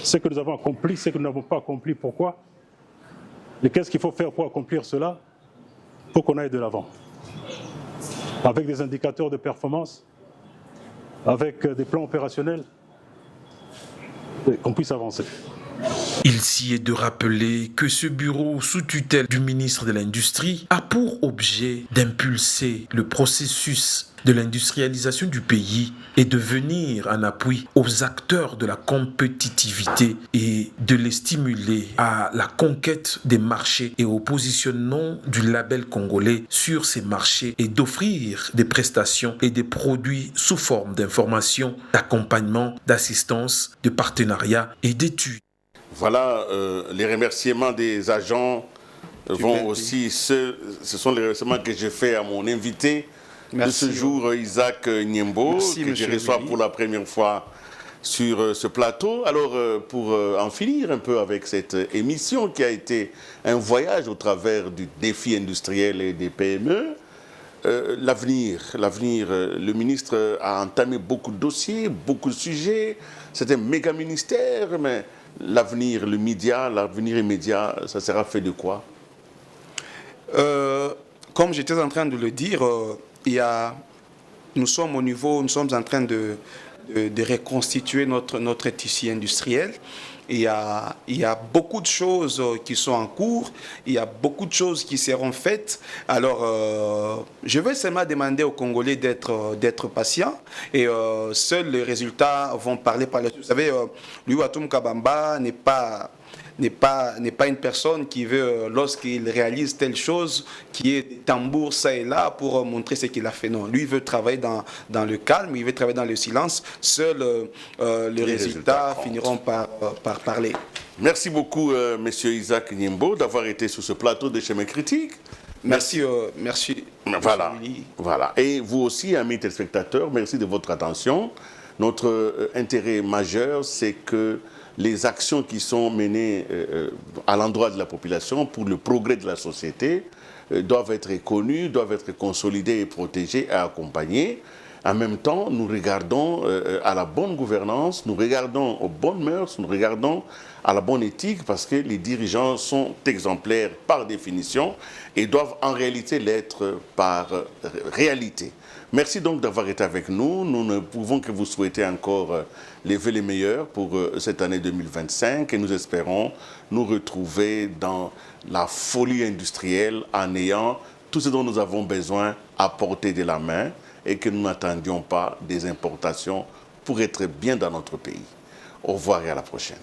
Ce que nous avons accompli, ce que nous n'avons pas accompli, pourquoi? Et qu'est-ce qu'il faut faire pour accomplir cela? Pour qu'on aille de l'avant. Avec des indicateurs de performance, avec des plans opérationnels, et qu'on puisse avancer. Il s'y est de rappeler que ce bureau sous tutelle du ministre de l'Industrie a pour objet d'impulser le processus de l'industrialisation du pays et de venir en appui aux acteurs de la compétitivité et de les stimuler à la conquête des marchés et au positionnement du label congolais sur ces marchés et d'offrir des prestations et des produits sous forme d'information, d'accompagnement, d'assistance, de partenariat et d'études. Voilà, les remerciements des agents vont aussi, ce sont les remerciements que j'ai fait à mon invité de ce jour, Isaac Niembo, que je reçois pour la première fois sur ce plateau. Alors, pour en finir un peu avec cette émission qui a été un voyage au travers du défi industriel et des PME, l'avenir, le ministre a entamé beaucoup de dossiers, beaucoup de sujets. C'est un méga ministère, mais l'avenir, l'avenir immédiat, ça sera fait de quoi? Comme j'étais en train de le dire, nous sommes en train de reconstituer notre tissu industriel. Il y a beaucoup de choses qui sont en cours, il y a beaucoup de choses qui seront faites. Alors, je vais seulement demander aux Congolais d'être patients et seuls les résultats vont parler par la suite. Vous savez, Louis Watum Kabamba n'est pas une personne qui veut, lorsqu'il réalise telle chose, qui est des tambours ça et là pour montrer ce qu'il a fait. Non, lui veut travailler dans le calme, il veut travailler dans le silence. Seuls les résultats finiront par parler. Merci beaucoup, Monsieur Isaac Niembo, d'avoir été sur ce plateau de Chemins Critiques. Merci. Voilà. Et vous aussi, amis téléspectateurs, merci de votre attention. Notre intérêt majeur, c'est que les actions qui sont menées à l'endroit de la population pour le progrès de la société doivent être connues, doivent être consolidées et protégées et accompagnées. En même temps, nous regardons à la bonne gouvernance, nous regardons aux bonnes mœurs, nous regardons à la bonne éthique parce que les dirigeants sont exemplaires par définition et doivent en réalité l'être par réalité. Merci donc d'avoir été avec nous. Nous ne pouvons que vous souhaiter encore les vœux les meilleurs pour cette année 2025 et nous espérons nous retrouver dans la folie industrielle en ayant tout ce dont nous avons besoin à portée de la main et que nous n'attendions pas des importations pour être bien dans notre pays. Au revoir et à la prochaine.